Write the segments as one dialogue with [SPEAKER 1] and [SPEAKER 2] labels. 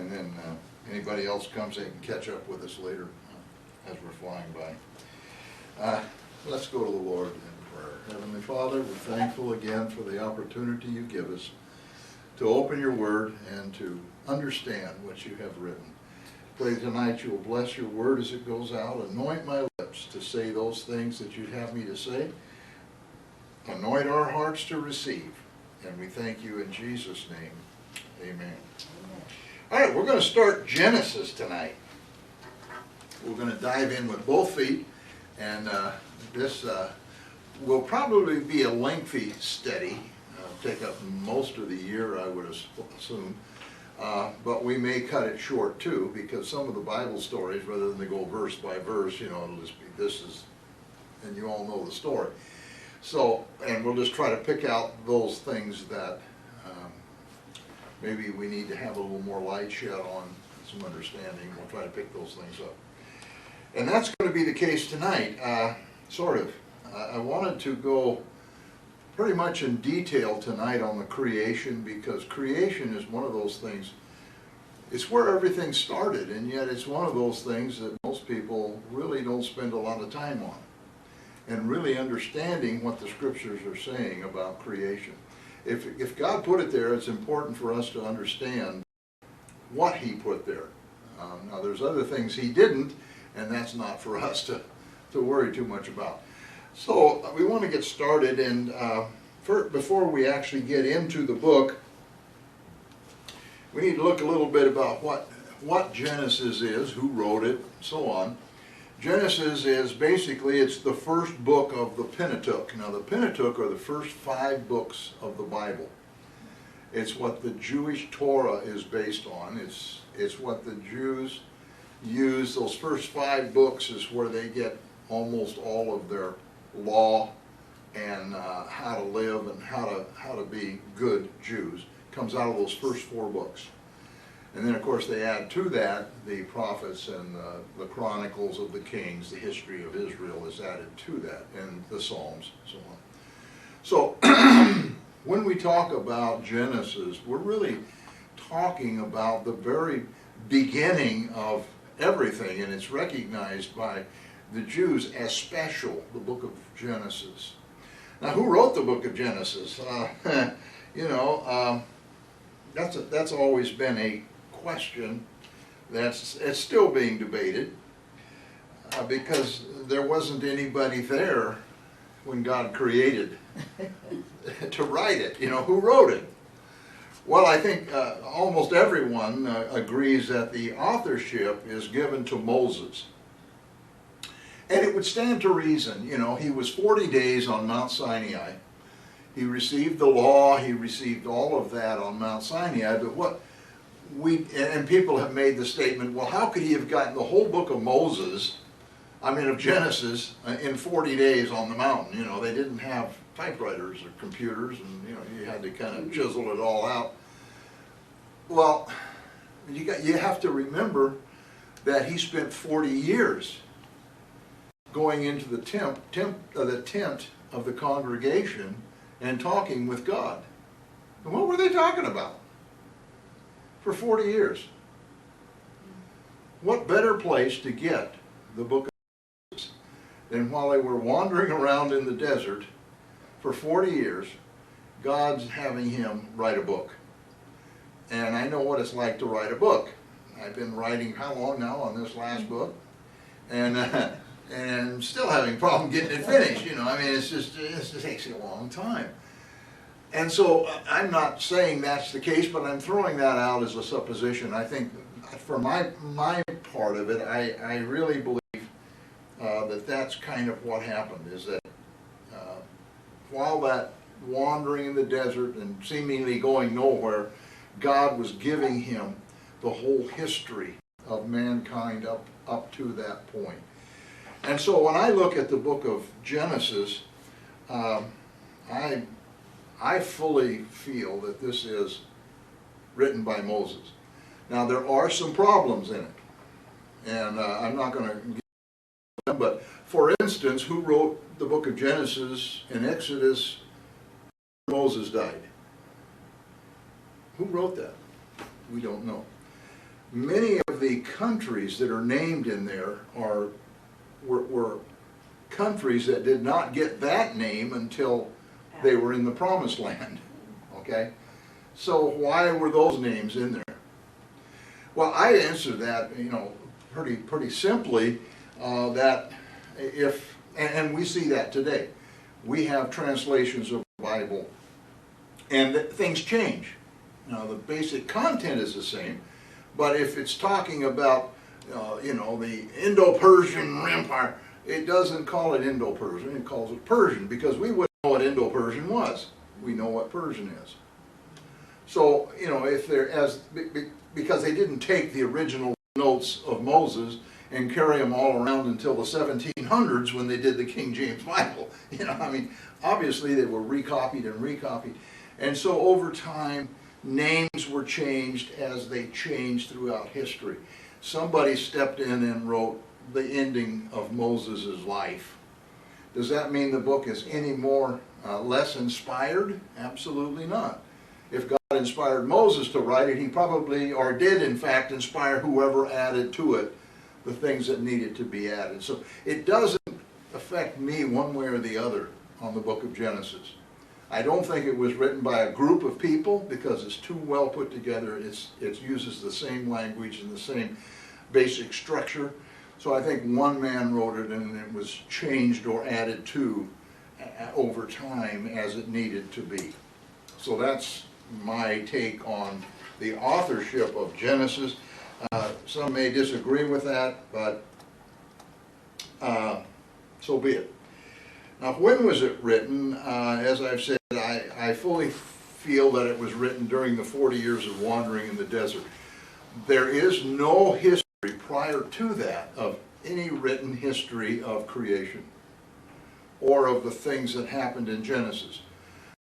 [SPEAKER 1] and then anybody else comes, they can catch up with us later as we're flying by. Let's go to the Lord in prayer. Heavenly Father, we're thankful again for the opportunity you give us to open your word and to understand what you have written. Pray tonight you will bless your word as it goes out. Anoint my lips to say those things that you'd have me to say. Anoint our hearts to receive. And we thank you in Jesus' name. Amen. All right, we're going to start Genesis tonight. We're going to dive in with both feet. And this will probably be a lengthy study. Take up most of the year, I would assume. But we may cut it short too, because some of the Bible stories, rather than to go verse by verse, it'll just be this is, and you all know the story. So, and we'll just try to pick out those things that maybe we need to have a little more light shed on, some understanding. We'll try to pick those things up. And that's going to be the case tonight, sort of. I wanted to go pretty much in detail tonight on the creation, because creation is one of those things, it's where everything started, and yet it's one of those things that most people really don't spend a lot of time on, and really understanding what the scriptures are saying about creation. If God put it there, it's important for us to understand what he put there. Now there's other things he didn't, and that's not for us to worry too much about. So we want to get started, and before we actually get into the book, we need to look a little bit about what Genesis is, who wrote it, and so on. Genesis is basically, it's the first book of the Pentateuch. Now the Pentateuch are the first 5 books of the Bible. It's what the Jewish Torah is based on. It's what the Jews use. Those first 5 books is where they get almost all of their law and how to live and how to be good Jews. Comes out of those first 4 books. And then of course they add to that the prophets and the chronicles of the kings, the history of Israel is added to that, and the Psalms, and so on. So when we talk about Genesis, we're really talking about the very beginning of everything, and it's recognized by the Jews as special, the book of Genesis. Now, who wrote the book of Genesis? That's always been a question it's still being debated, because there wasn't anybody there when God created to write it. Who wrote it? Well, I think almost everyone agrees that the authorship is given to Moses. And it would stand to reason. He was 40 days on Mount Sinai. He received the law, he received all of that on Mount Sinai, but and people have made the statement, well, how could he have gotten the whole book of of Genesis, in 40 days on the mountain? They didn't have typewriters or computers, and you had to kind of chisel it all out. Well, you have to remember that he spent 40 years going into the tent of the congregation and talking with God. And what were they talking about? For 40 years. What better place to get the book of Genesis than while they were wandering around in the desert for 40 years, God's having him write a book. And I know what it's like to write a book. I've been writing how long now on this last book? And still having a problem getting it finished. It just takes a long time. And so I'm not saying that's the case, but I'm throwing that out as a supposition. I think for my part of it, I really believe that that's kind of what happened, is that while that wandering in the desert and seemingly going nowhere, God was giving him the whole history of mankind up to that point. And so when I look at the book of Genesis, I fully feel that this is written by Moses. Now there are some problems in it, and I'm not going to get into them, but for instance, who wrote the book of Genesis and Exodus when Moses died? Who wrote that? We don't know. many of the countries that are named in there were countries that did not get that name until they were in the Promised Land. Okay? So why were those names in there? Well, I answer that, pretty simply, that if, and we see that today, we have translations of the Bible, and things change. Now, the basic content is the same, but if it's talking about, the Indo-Persian Empire, it doesn't call it Indo-Persian, it calls it Persian, because we wouldn't know what Indo-Persian was. We know what Persian is. So, if they're because they didn't take the original notes of Moses and carry them all around until the 1700s when they did the King James Bible. Obviously they were recopied and recopied. And so over time, names were changed as they changed throughout history. Somebody stepped in and wrote the ending of Moses' life. Does that mean the book is any more less inspired? Absolutely not. If God inspired Moses to write it, he probably, or did in fact, inspire whoever added to it the things that needed to be added. So it doesn't affect me one way or the other on the book of Genesis. I don't think it was written by a group of people because it's too well put together. It uses the same language and the same basic structure. So I think one man wrote it and it was changed or added to over time as it needed to be. So that's my take on the authorship of Genesis. Some may disagree with that, but so be it. Now, when was it written? As I've said, I fully feel that it was written during the 40 years of wandering in the desert. There is no history prior to that of any written history of creation or of the things that happened in Genesis.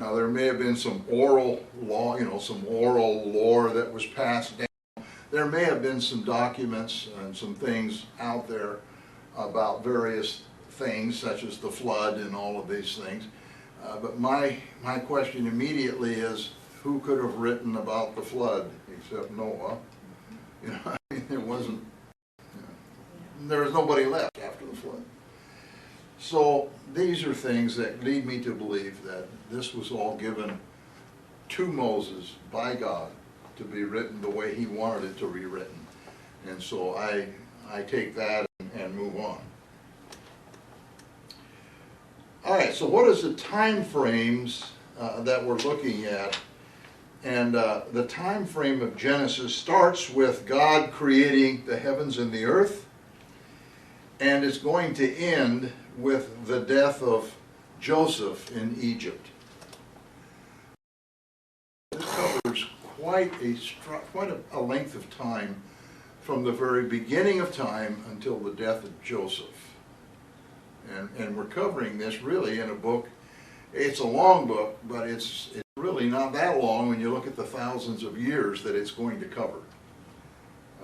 [SPEAKER 1] Now, there may have been some oral law, some oral lore that was passed down. There may have been some documents and some things out there about various things, such as the flood and all of these things. But my question immediately is, who could have written about the flood except Noah? There wasn't. There was nobody left after the flood. So these are things that lead me to believe that this was all given to Moses by God to be written the way he wanted it to be written. And so I take that and move on. All right, so what is the time frames that we're looking at? And the time frame of Genesis starts with God creating the heavens and the earth, and it's going to end with the death of Joseph in Egypt. This covers quite a length of time from the very beginning of time until the death of Joseph. And we're covering this really in a book. It's a long book, but it's really not that long when you look at the thousands of years that it's going to cover.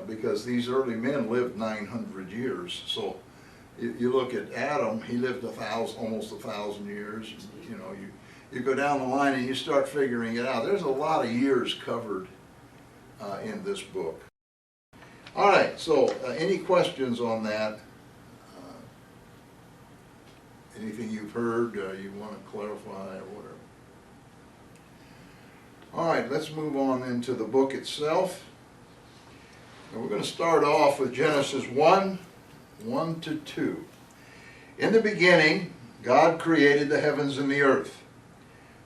[SPEAKER 1] Because these early men lived 900 years. So you look at Adam, he lived almost 1,000 years. You go down the line and you start figuring it out. There's a lot of years covered in this book. All right, so any questions on that? Anything you've heard you want to clarify or whatever? All right, let's move on into the book itself. And we're going to start off with Genesis 1 to 2. In the beginning, God created the heavens and the earth.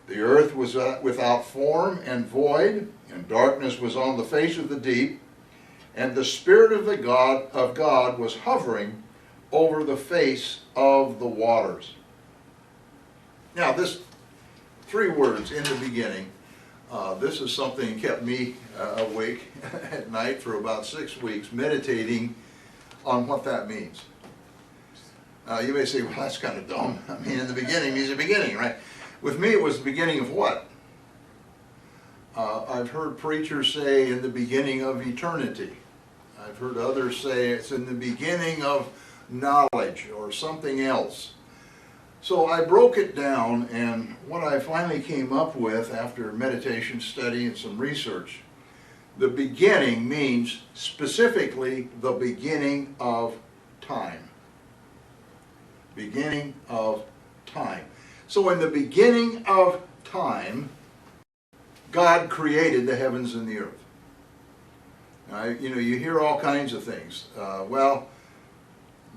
[SPEAKER 1] The earth was without form and void, and darkness was on the face of the deep, and the Spirit of God was hovering over the face of the waters. Now, this 3 words, in the beginning, this is something that kept me awake at night for about 6 weeks, meditating on what that means. You may say, well, that's kind of dumb. I mean, in the beginning means the beginning, right? With me, it was the beginning of what? I've heard preachers say in the beginning of eternity. I've heard others say it's in the beginning of knowledge or something else. So I broke it down, and what I finally came up with after meditation, study, and some research The beginning means specifically the beginning of time. Beginning of time. So in the beginning of time, God created the heavens and the earth. Now, you hear all kinds of things. Well,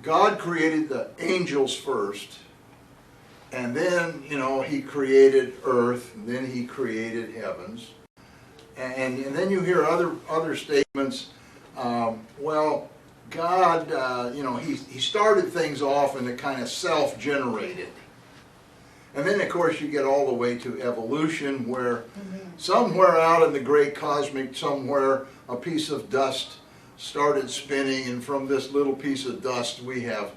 [SPEAKER 1] God created the angels first, and then, He created earth, and then He created heavens. And then you hear other statements. Well, God, He started things off and it kind of self-generated. And then, of course, you get all the way to evolution, where somewhere out in the great cosmic, somewhere a piece of dust started spinning, and from this little piece of dust we have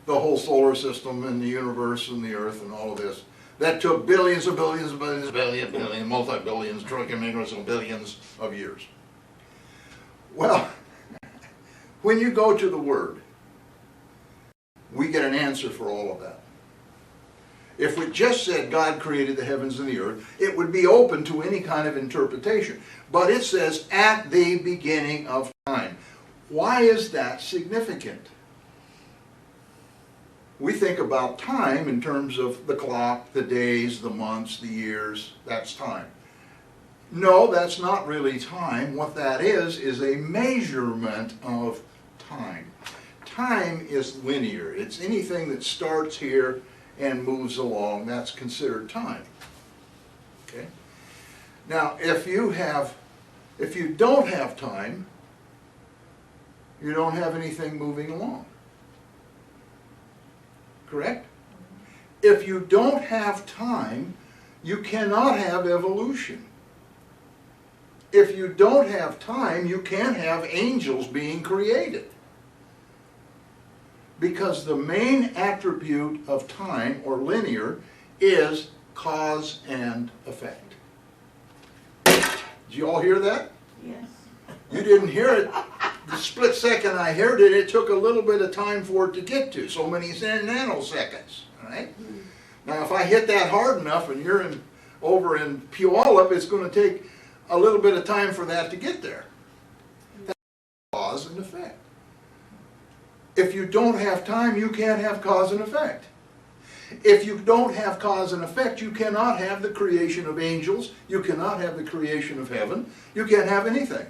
[SPEAKER 1] the whole solar system and the universe and the earth and all of this. That took billions and billions and billions, billions, multi-billions, trillions and billions of years. Well, when you go to the Word, we get an answer for all of that. If we just said God created the heavens and the earth, it would be open to any kind of interpretation. But it says, at the beginning of time. Why is that significant? We think about time in terms of the clock, the days, the months, the years. That's time. No, that's not really time. What that is a measurement of time. Time is linear. It's anything that starts here and moves along. That's considered time. Okay? Now, if you don't have time, you don't have anything moving along. Correct? If you don't have time, you cannot have evolution. If you don't have time, you can't have angels being created. Because the main attribute of time, or linear, is cause and effect. Did you all hear that?
[SPEAKER 2] Yes.
[SPEAKER 1] You didn't hear it. The split second I heard it, it took a little bit of time for it to get to. So many nanoseconds. All right? Now, if I hit that hard enough and you're over in Puyallup, it's going to take a little bit of time for that to get there. That's cause and effect. If you don't have time, you can't have cause and effect. If you don't have cause and effect, you cannot have the creation of angels. You cannot have the creation of heaven. You can't have anything.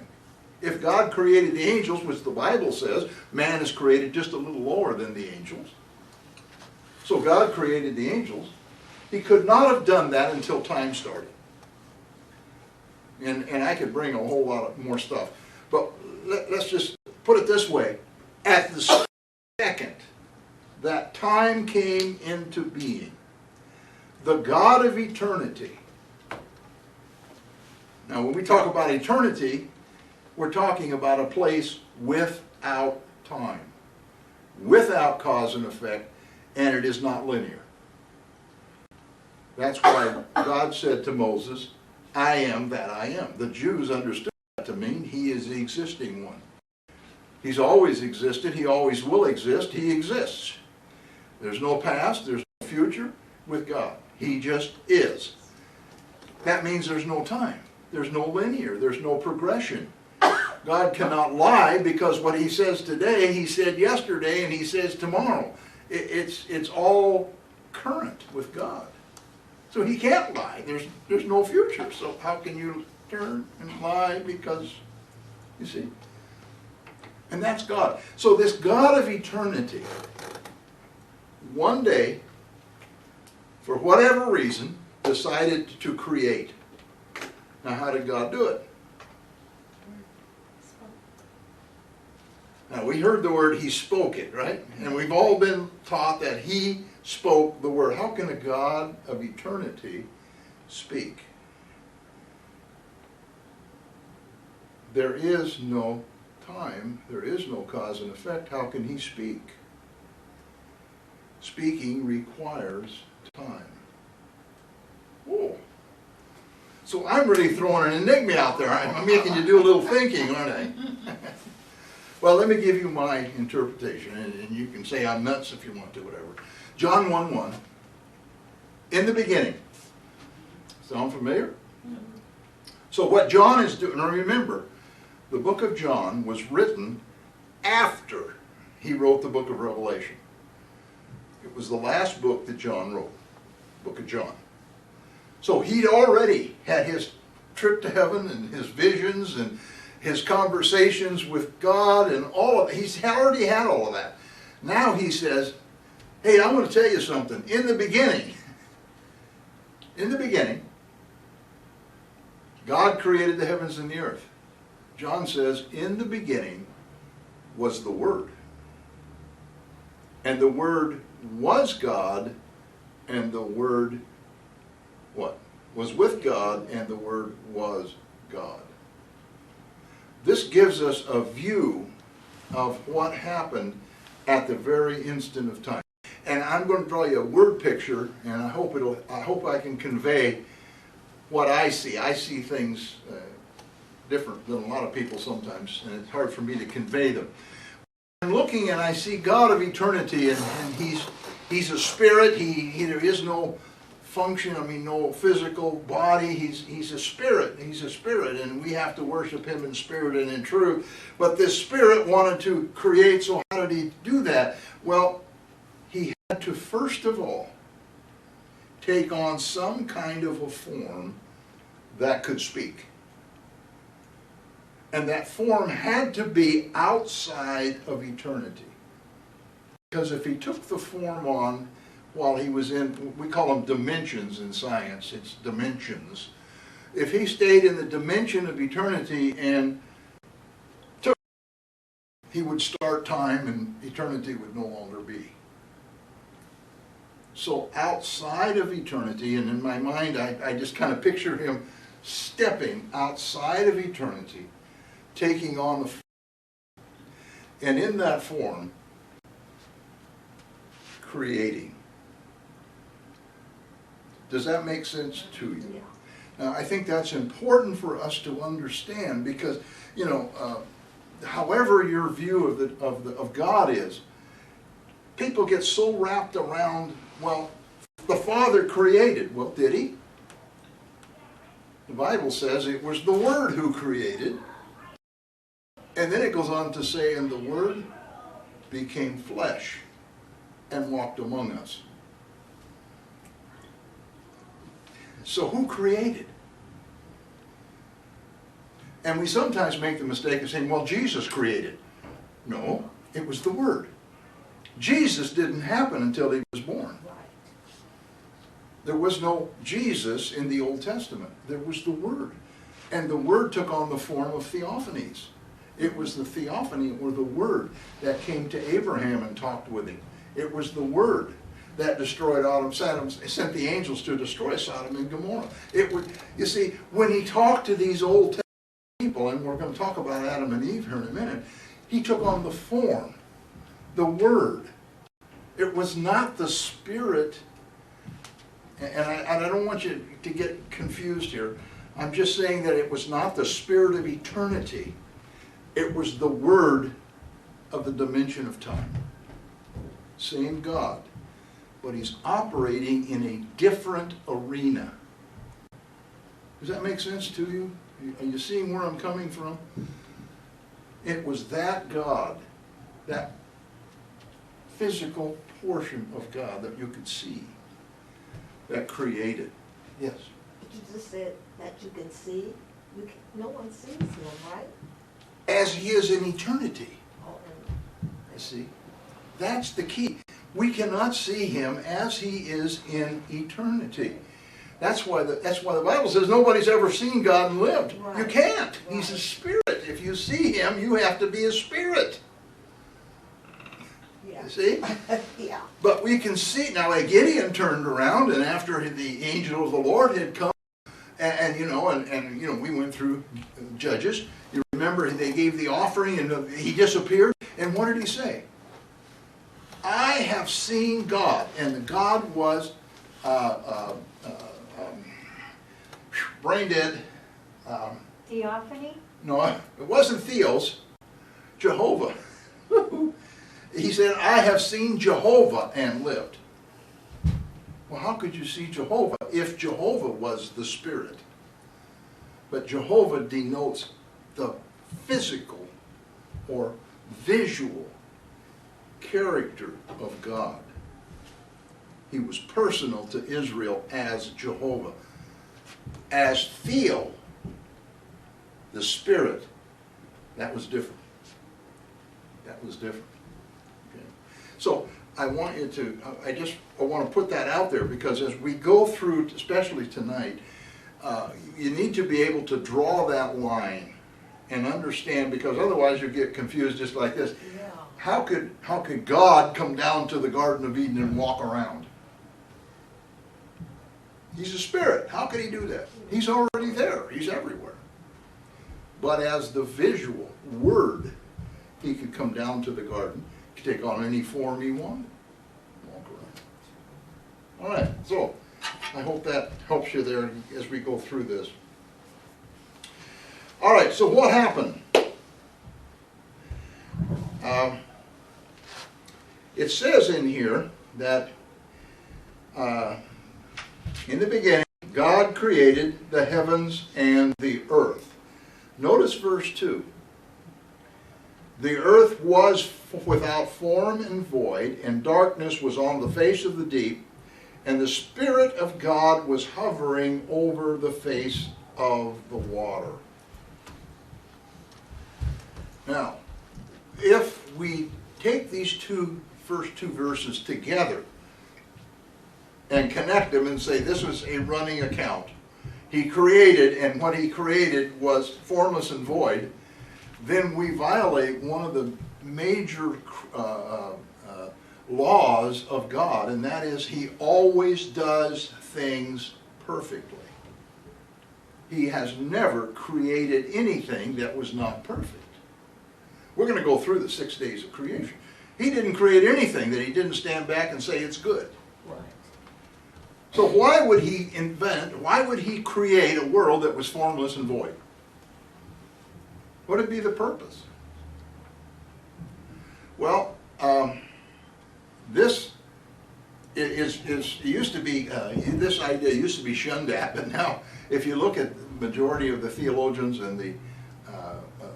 [SPEAKER 1] If God created the angels, which the Bible says, man is created just a little lower than the angels. So God created the angels. He could not have done that until time started. And I could bring a whole lot more stuff. But let's just put it this way. At the second that time came into being, the God of eternity. Now, when we talk about eternity, we're talking about a place without time, without cause and effect, and it is not linear. That's why God said to Moses, I am that I am. The Jews understood that to mean He is the existing one. He's always existed. He always will exist. He exists. There's no past. There's no future with God. He just is. That means there's no time. There's no linear. There's no progression. God cannot lie, because what He says today, He said yesterday, and He says tomorrow. It's all current with God. So He can't lie. There's no future. So how can you turn and lie? Because, you see. And that's God. So this God of eternity, one day, for whatever reason, decided to create. Now, how did God do it? Now, we heard the word He spoke it, right? And we've all been taught that He spoke the word. How can a God of eternity speak? There is no time. There is no cause and effect. How can He speak? Speaking requires time. Oh. So I'm really throwing an enigma out there. I'm making you do a little thinking, aren't I? Well, let me give you my interpretation, and you can say I'm nuts if you want to, whatever. John 1:1. In the beginning. Sound familiar? So what John is doing, now remember, the book of John was written after he wrote the book of Revelation. It was the last book that John wrote, book of John. So he'd already had his trip to heaven and his visions and his conversations with God and all of it. He's already had all of that. Now he says, hey, I'm going to tell you something. In the beginning, God created the heavens and the earth. John says, in the beginning was the Word. And the Word was God, and the Word, what? Was with God, and the Word was God. This gives us a view of what happened at the very instant of time. And I'm going to draw you a word picture, and I hope I can convey what I see. I see things different than a lot of people sometimes, and it's hard for me to convey them. I'm looking and I see God of eternity, and He's a spirit. There is no function, no physical body. He's a spirit. He's a spirit, and we have to worship Him in spirit and in truth. But this spirit wanted to create, so how did He do that? Well, He had to first of all take on some kind of a form that could speak. And that form had to be outside of eternity. Because if He took the form on while He was in, we call them dimensions in science, it's dimensions. If He stayed in the dimension of eternity and took, He would start time and eternity would no longer be. So outside of eternity, and in my mind I just kind of picture Him stepping outside of eternity, taking on the form, and in that form, creating. Does that make sense to you?
[SPEAKER 2] Yeah.
[SPEAKER 1] Now, I think that's important for us to understand because, however your view of God is, people get so wrapped around, well, the Father created. Well, did He? The Bible says it was the Word who created. And then it goes on to say, and the Word became flesh and walked among us. So who created? And we sometimes make the mistake of saying, well, Jesus created. No, it was the Word. Jesus didn't happen until He was born. There was no Jesus in the Old Testament. There was the Word. And the Word took on the form of theophanies. It was the theophany, or the Word, that came to Abraham and talked with him. It was the Word that destroyed Sodom, sent the angels to destroy Sodom and Gomorrah. You see, when He talked to these Old Testament people, and we're going to talk about Adam and Eve here in a minute, He took on the form, the Word. It was not the Spirit, and I don't want you to get confused here. I'm just saying that it was not the Spirit of eternity. It was the Word of the dimension of time. Same God, but He's operating in a different arena. Does that make sense to you? Are you seeing where I'm coming from? It was that God, that physical portion of God that you could see, that created. Yes?
[SPEAKER 2] But you just said that you can see. No one sees Him, right?
[SPEAKER 1] As He is in eternity.
[SPEAKER 2] Oh,
[SPEAKER 1] You see? That's the key. We cannot see Him as He is in eternity. That's why the Bible says nobody's ever seen God and lived.
[SPEAKER 2] Right.
[SPEAKER 1] You can't.
[SPEAKER 2] Right.
[SPEAKER 1] He's a spirit. If you see Him, you have to be a spirit.
[SPEAKER 2] yeah.
[SPEAKER 1] You see?
[SPEAKER 2] Yeah.
[SPEAKER 1] But we can see, now Gideon turned around, and after the angel of the Lord had come, and we went through Judges. You remember they gave the offering, and he disappeared. And what did he say? I have seen God. And God was brain dead.
[SPEAKER 3] Theophany?
[SPEAKER 1] No, it wasn't Theos. Jehovah. He said, I have seen Jehovah and lived. Well, how could you see Jehovah if Jehovah was the Spirit? But Jehovah denotes the physical or visual character of God. He was personal to Israel as Jehovah. As Theo, the Spirit, that was different. That was different. Okay. So I want you to, I want to put that out there, because as we go through, especially tonight, you need to be able to draw that line and understand, because otherwise you get confused just like this.
[SPEAKER 2] Yeah.
[SPEAKER 1] How could God come down to the Garden of Eden and walk around? He's a spirit. How could he do that? He's already there. He's everywhere. But as the visual word, he could come down to the garden, he could take on any form he wanted, walk around. All right, so I hope that helps you there as we go through this. All right, so what happened? It says in here that in the beginning, God created the heavens and the earth. Notice verse 2. The earth was without form and void, and darkness was on the face of the deep, and the Spirit of God was hovering over the face of the water. Now, if we take these first two verses together and connect them and say this was a running account, he created, and what he created was formless and void, then we violate one of the major laws of God, and that is he always does things perfectly. He has never created anything that was not perfect. We're going to go through the 6 days of creation. He didn't create anything that he didn't stand back and say it's good.
[SPEAKER 2] Right.
[SPEAKER 1] So why would he create a world that was formless and void? What would be the purpose? Well, this used to be, this idea used to be shunned at, but now if you look at the majority of the theologians and the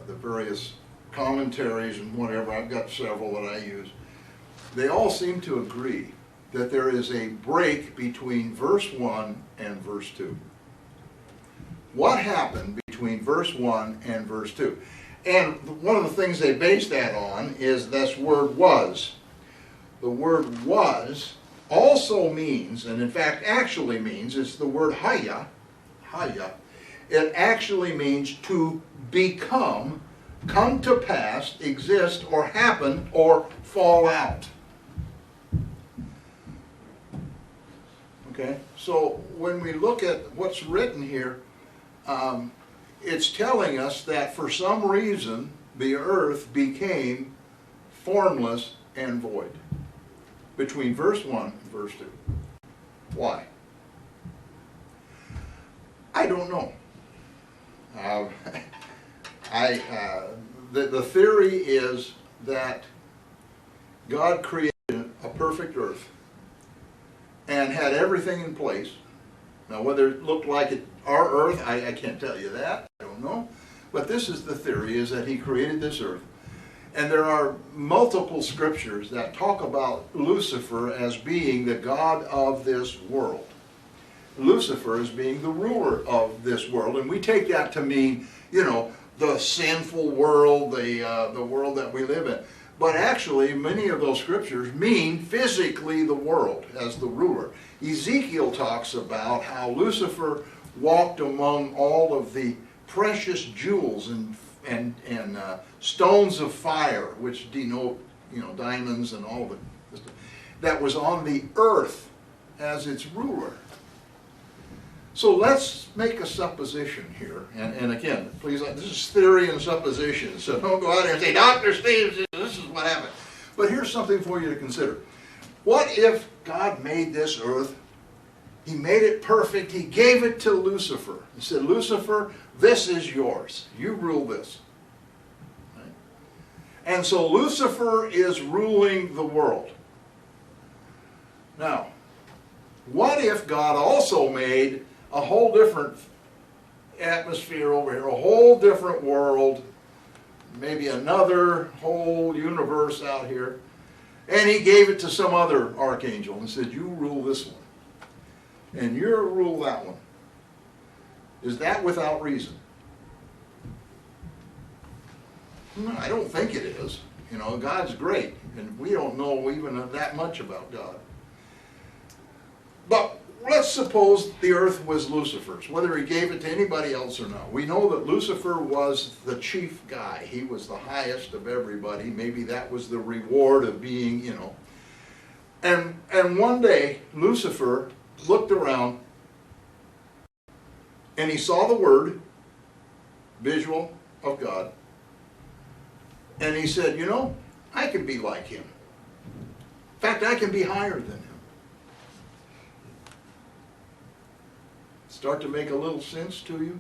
[SPEAKER 1] various commentaries and whatever, I've got several that I use, they all seem to agree that there is a break between verse 1 and verse 2. What happened between verse 1 and verse 2? And one of the things they base that on is this word was. The word was also means, and in fact actually means, it's the word haya. It actually means to become, come to pass, exist, or happen, or fall out. Okay, so when we look at what's written here, it's telling us that for some reason the earth became formless and void between verse 1 and verse 2. Why? I don't know. The theory is that God created a perfect earth and had everything in place. Now, whether it looked like our earth, I can't tell you that. I don't know. But this is the theory, is that he created this earth. And there are multiple scriptures that talk about Lucifer as being the god of this world. Lucifer as being the ruler of this world. And we take that to mean, the sinful world, the world that we live in. But actually, many of those scriptures mean physically the world as the ruler. Ezekiel talks about how Lucifer walked among all of the precious jewels and stones of fire, which denote, diamonds and all of it, that was on the earth as its ruler. So let's make a supposition here, and again, please, this is theory and supposition, so don't go out there and say, Dr. Steve, this is what happened. But here's something for you to consider. What if God made this earth, he made it perfect, he gave it to Lucifer. He said, Lucifer, this is yours. You rule this. Right? And so Lucifer is ruling the world. Now, what if God also made a whole different atmosphere over here, a whole different world, maybe another whole universe out here. And he gave it to some other archangel and said, you rule this one. And you rule that one. Is that without reason? No, I don't think it is. You know, God's great, and we don't know even that much about God. But let's suppose the earth was Lucifer's, whether he gave it to anybody else or not. We know that Lucifer was the chief guy. He was the highest of everybody. Maybe that was the reward of being, you know. And one day, Lucifer looked around, and he saw the word, visual of God, and he said, you know, I can be like him. In fact, I can be higher than him. Start to make a little sense to you?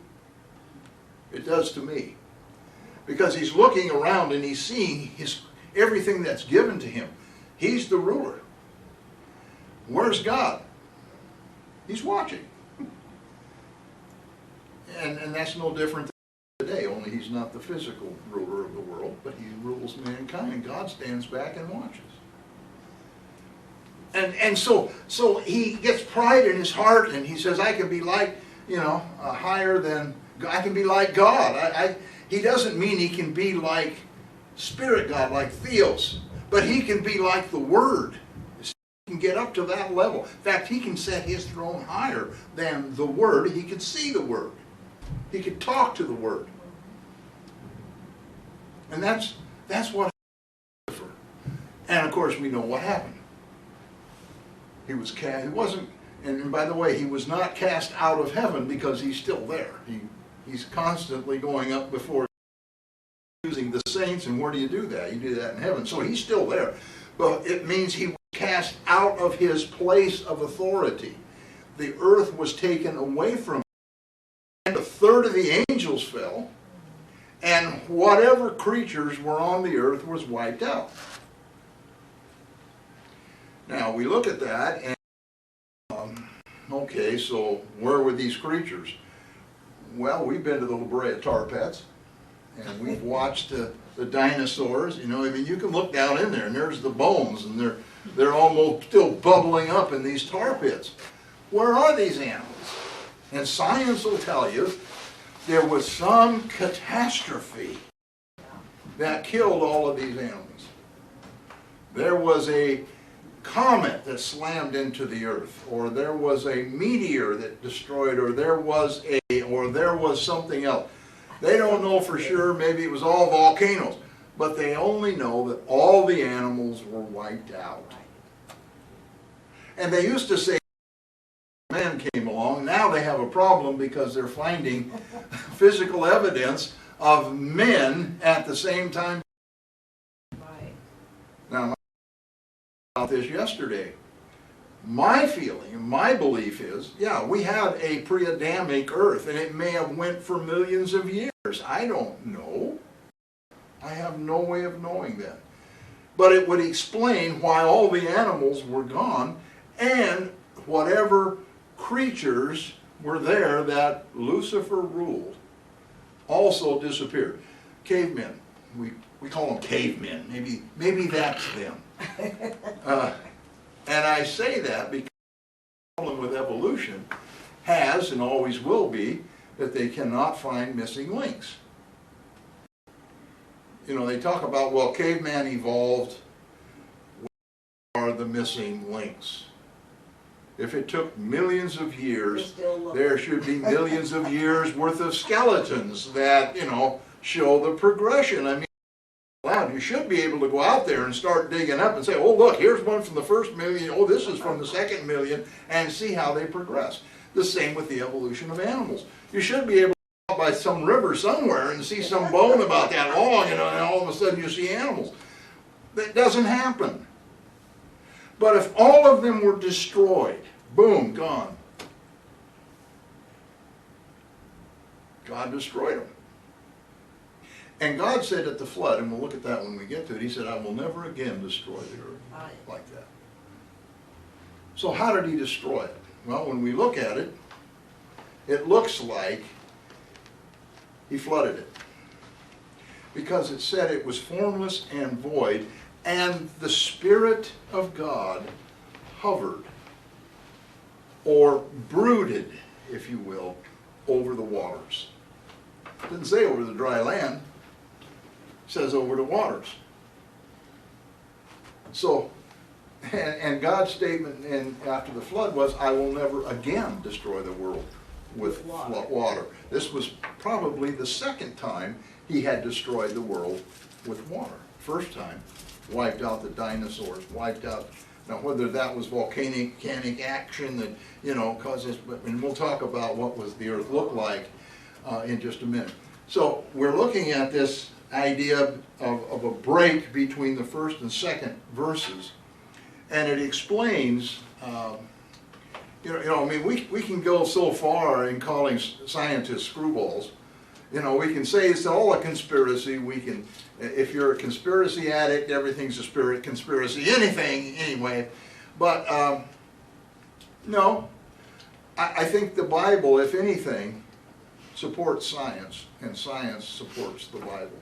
[SPEAKER 1] It does to me. Because he's looking around and he's seeing everything that's given to him. He's the ruler. Where's God? He's watching. And that's no different than today, only he's not the physical ruler of the world, but he rules mankind, and God stands back and watches. And so he gets pride in his heart, and he says, I can be like, you know, higher than, I can be like God. He doesn't mean he can be like Spirit God, like Theos, but he can be like the Word. He can get up to that level. In fact, he can set his throne higher than the Word. He could see the Word. He could talk to the Word. And that's what happened. And of course we know what happened. He was cast, he wasn't, and by the way, he was not cast out of heaven because he's still there. He's constantly going up before using the saints, and where do you do that? You do that in heaven. So he's still there. But it means he was cast out of his place of authority. The earth was taken away from him, and a third of the angels fell, and whatever creatures were on the earth was wiped out. Now we look at that and okay, so where were these creatures? Well, we've been to the La Brea Tar Pits, and we've watched the dinosaurs. You know, I mean, you can look down in there and there's the bones, and they're almost still bubbling up in these tar pits. Where are these animals? And science will tell you there was some catastrophe that killed all of these animals. There was a comet that slammed into the earth, or there was a meteor that destroyed, or there was something else. They don't know for sure. Maybe it was all volcanoes, but they only know that all the animals were wiped out. And they used to say man came along. Now they have a problem because they're finding physical evidence of men at the same time. Now, about this yesterday. My feeling, my belief is, yeah, we had a pre-Adamic earth, and it may have went for millions of years. I don't know. I have no way of knowing that. But it would explain why all the animals were gone, and whatever creatures were there that Lucifer ruled also disappeared. Cavemen. We call them cavemen. Maybe that's them. And I say that because the problem with evolution has and always will be that they cannot find missing links. You know, they talk about, well, caveman evolved, what are the missing links? If it took millions of years, there should be millions of years worth of skeletons that, you know, show the progression. I mean, you should be able to go out there and start digging up and say, oh look, here's one from the first million, oh this is from the second million, and see how they progress. The same with the evolution of animals. You should be able to go out by some river somewhere and see some bone about that long, you know, and all of a sudden you see animals. That doesn't happen. But if all of them were destroyed, boom, gone. God destroyed them. And God said at the flood, and we'll look at that when we get to it, he said, I will never again destroy the earth like that. So how did he destroy it? Well, when we look at it, it looks like He flooded it. Because it said it was formless and void, and the Spirit of God hovered, or brooded, if you will, over the waters. It didn't say over the dry land. It says over the waters. So, and God's statement after the flood was, I will never again destroy the world with water. This was probably the second time he had destroyed the world with water. First time, wiped out the dinosaurs, wiped out, now whether that was volcanic action that, you know, causes, and we'll talk about what was the earth look like in just a minute. So we're looking at this idea of a break between the first and second verses, and it explains, I mean, we can go so far in calling scientists screwballs. You know, we can say it's all a conspiracy. We can, if you're a conspiracy addict, everything's a spirit conspiracy, anything, anyway. But, no, I think the Bible, if anything, supports science, and science supports the Bible.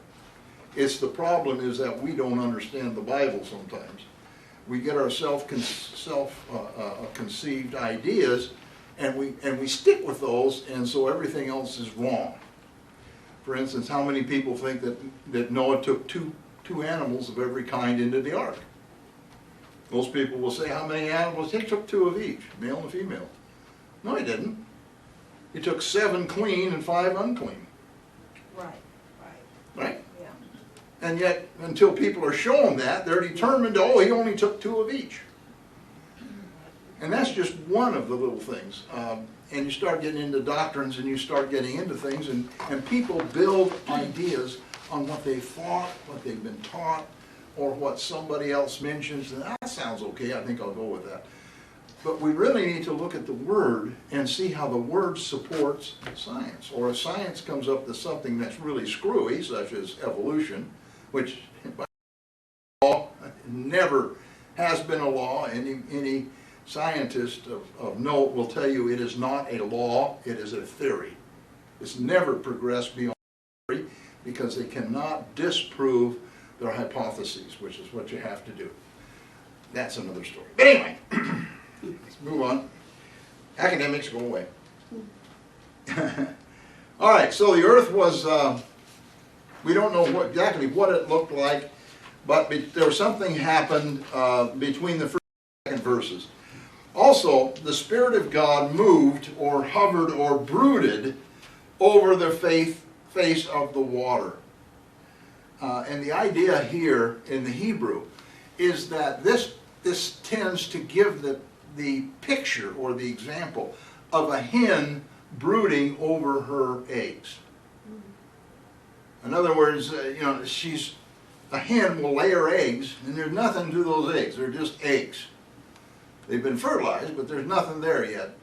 [SPEAKER 1] It's the problem is that we don't understand the Bible sometimes. We get our self-conceived ideas, and we stick with those, and so everything else is wrong. For instance, how many people think that Noah took two animals of every kind into the ark? Most people will say, how many animals? He took 2 of each, male and female. No, he didn't. He took 7 clean and 5 unclean.
[SPEAKER 2] Right.
[SPEAKER 1] Right?
[SPEAKER 2] Yeah.
[SPEAKER 1] And yet, until people are shown that, they're determined, oh, he only took 2 of each. And that's just one of the little things. And you start getting into doctrines, and you start getting into things, and people build ideas on what they thought, what they've been taught, or what somebody else mentions, and that sounds okay, I think I'll go with that. But we really need to look at the Word and see how the Word supports science. Or if science comes up to something that's really screwy, such as evolution, which by law never has been a law. Any scientist of note will tell you it is not a law, it is a theory. It's never progressed beyond theory because they cannot disprove their hypotheses, which is what you have to do. That's another story. But anyway, let's move on. Academics, go away. All right, so the earth was, we don't know exactly what it looked like, but there was something happened between the first and second verses. Also, the Spirit of God moved or hovered or brooded over the face of the water. And the idea here in the Hebrew is that this tends to give the picture or the example of a hen brooding over her eggs. In other words, a hen will lay her eggs, and there's nothing to those eggs. They're just eggs. They've been fertilized, but there's nothing there yet.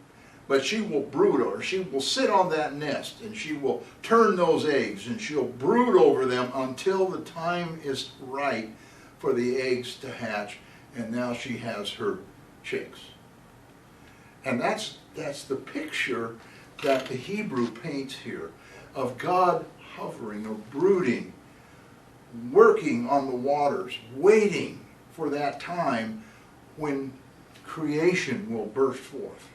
[SPEAKER 1] But she will brood over, she will sit on that nest, and she will turn those eggs, and she'll brood over them until the time is right for the eggs to hatch, and now she has her chicks. And that's the picture that the Hebrew paints here of God hovering or brooding, working on the waters, waiting for that time when creation will burst forth.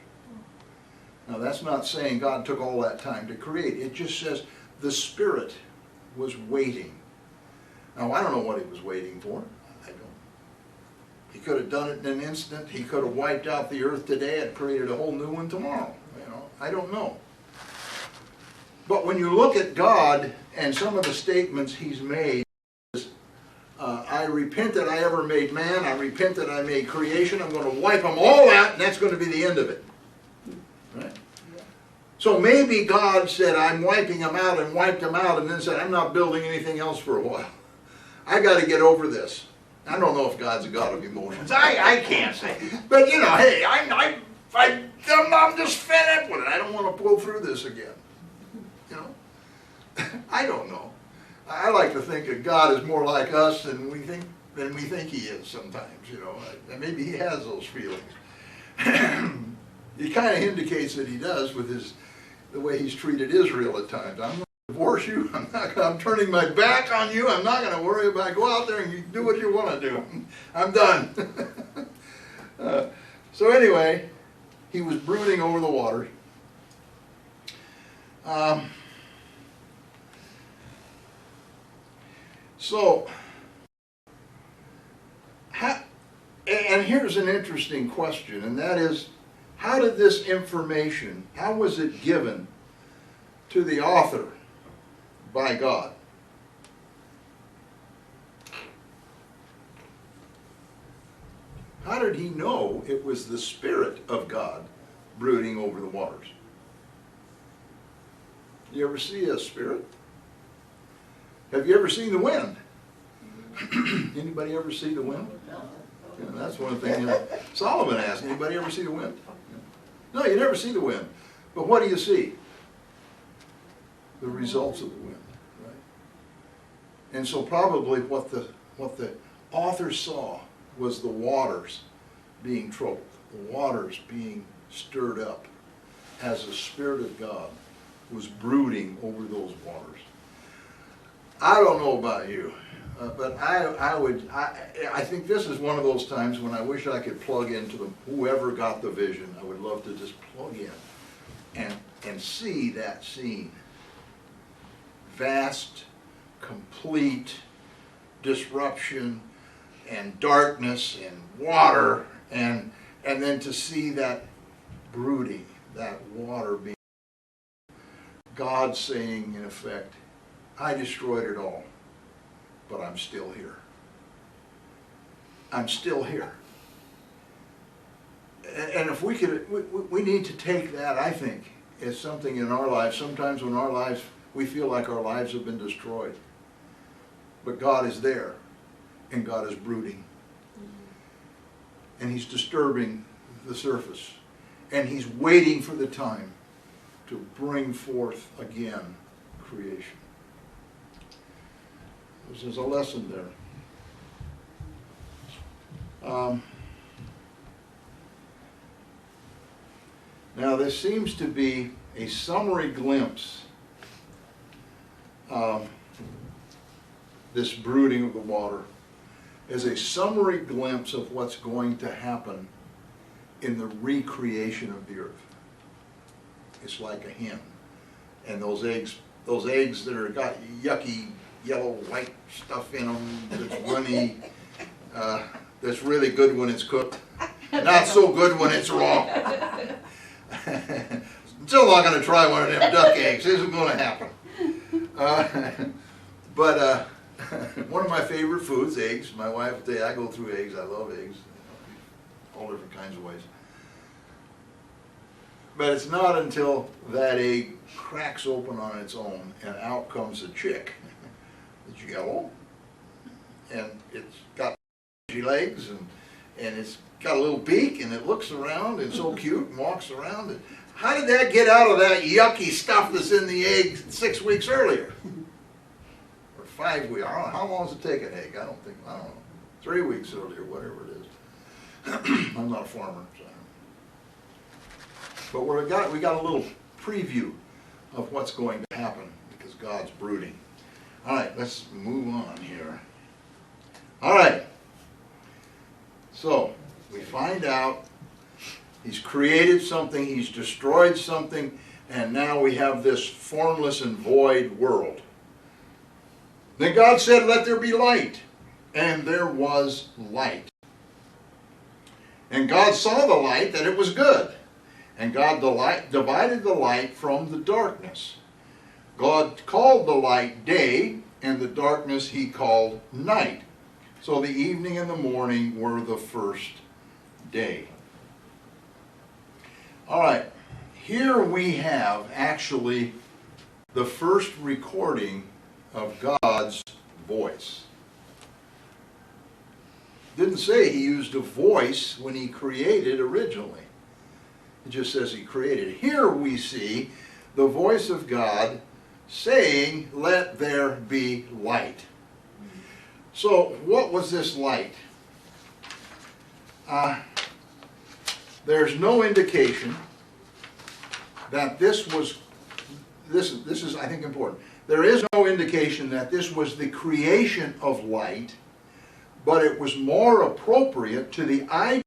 [SPEAKER 1] Now that's not saying God took all that time to create. It just says the Spirit was waiting. Now I don't know what he was waiting for. I don't. He could have done it in an instant. He could have wiped out the earth today and created a whole new one tomorrow. I don't know. But when you look at God and some of the statements he's made, I repent that I ever made man, I repent that I made creation, I'm going to wipe them all out, and that's going to be the end of it. Right? Yeah. So maybe God said, I'm wiping them out, and wiped them out, and then said, I'm not building anything else for a while. I got to get over this. I don't know if God's a God of emotions. I can't say. But hey, I'm just fed up with it. I don't want to pull through this again. I don't know. I like to think that God is more like us than we think he is sometimes, and maybe he has those feelings. He kind of indicates that he does with the way he's treated Israel at times. I'm not divorce you. I'm turning my back on you. I'm not going to worry about it. Go out there and you do what you want to do. I'm done. So anyway, he was brooding over the waters. And here's an interesting question, and that is, how did this information, how was it given to the author by God? How did he know it was the Spirit of God brooding over the waters? You ever see a spirit? Have you ever seen the wind? Anybody ever see the wind? Yeah, that's one thing Solomon asked. Anybody ever see the wind? No, you never see the wind. But what do you see? The results of the wind, right? And so probably what the author saw was the waters being troubled, the waters being stirred up as the Spirit of God was brooding over those waters. I don't know about you, but I think this is one of those times when I wish I could plug into them. Whoever got the vision, I would love to just plug in and see that scene. Vast, complete disruption and darkness and water, and then to see that brooding, that water being, God saying in effect, I destroyed it all, but I'm still here. I'm still here. And if we could, we need to take that, I think, as something in our lives. Sometimes when our lives, we feel like our lives have been destroyed. But God is there, and God is brooding. And He's disturbing the surface. And He's waiting for the time to bring forth again creation. This is a lesson there. Now this seems to be a summary glimpse, this brooding of the water, is a summary glimpse of what's going to happen in the recreation of the earth. It's like a hen. And those eggs that are got yucky yellow white stuff in them, that's runny, that's really good when it's cooked, not so good when it's raw. Still not going to try one of them duck eggs. Isn't going to happen. But one of my favorite foods, eggs. My wife will tell you, I go through eggs. I love eggs, all different kinds of ways. But it's not until that egg cracks open on its own and out comes a chick. It's yellow, and it's got legs, and it's got a little beak, and it looks around and so cute and walks around. And how did that get out of that yucky stuff that's in the egg 6 weeks earlier? Or 5 weeks? I don't know. How long does it take an egg? I don't know. 3 weeks earlier, whatever it is. I'm not a farmer, so. But we got a little preview of what's going to happen because God's brooding. All right, let's move on here. All right. So, we find out He's created something, He's destroyed something, and now we have this formless and void world. Then God said, let there be light. And there was light. And God saw the light, that it was good. And God divided the light from the darkness. God called the light day, and the darkness He called night. So the evening and the morning were the first day. All right, here we have actually the first recording of God's voice. Didn't say He used a voice when He created originally. It just says He created. Here we see the voice of God saying, let there be light. So what was this light? There's no indication that this was this is, I think, important. There is no indication that this was the creation of light, but it was more appropriate to the idea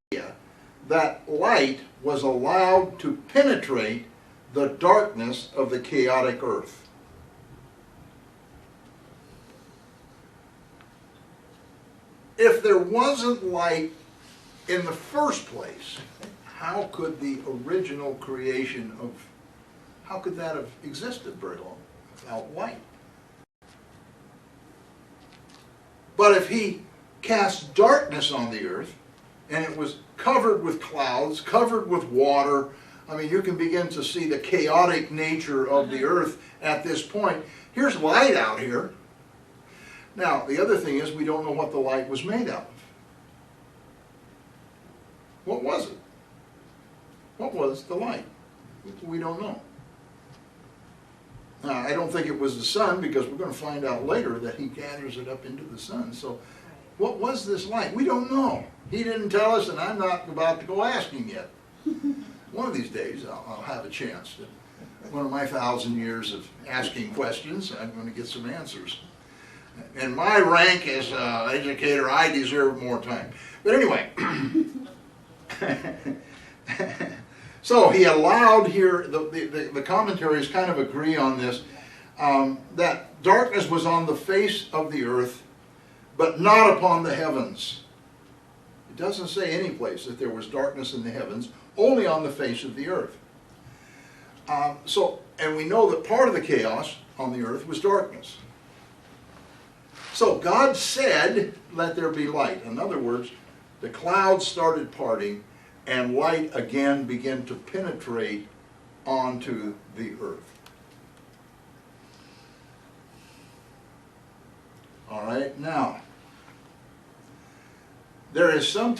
[SPEAKER 1] that light was allowed to penetrate the darkness of the chaotic earth. If there wasn't light in the first place, how could the original creation of, how could that have existed very long without light? But if he cast darkness on the earth, and it was covered with clouds, covered with water, I mean, you can begin to see the chaotic nature of the earth at this point. Here's light out here. Now, the other thing is we don't know what the light was made out of. What was it? What was the light? We don't know. Now, I don't think it was the sun, because we're going to find out later that he gathers it up into the sun. So, what was this light? We don't know. He didn't tell us, and I'm not about to go asking yet. One of these days, I'll have a chance. One of my 1,000 years of asking questions, I'm going to get some answers. And my rank as an educator, I deserve more time. But anyway, so he allowed here, the commentaries kind of agree on this, that darkness was on the face of the earth, but not upon the heavens. It doesn't say any place that there was darkness in the heavens, only on the face of the earth. And we know that part of the chaos on the earth was darkness. So God said, let there be light. In other words, the clouds started parting, and light again began to penetrate onto the earth. All right, now, there's some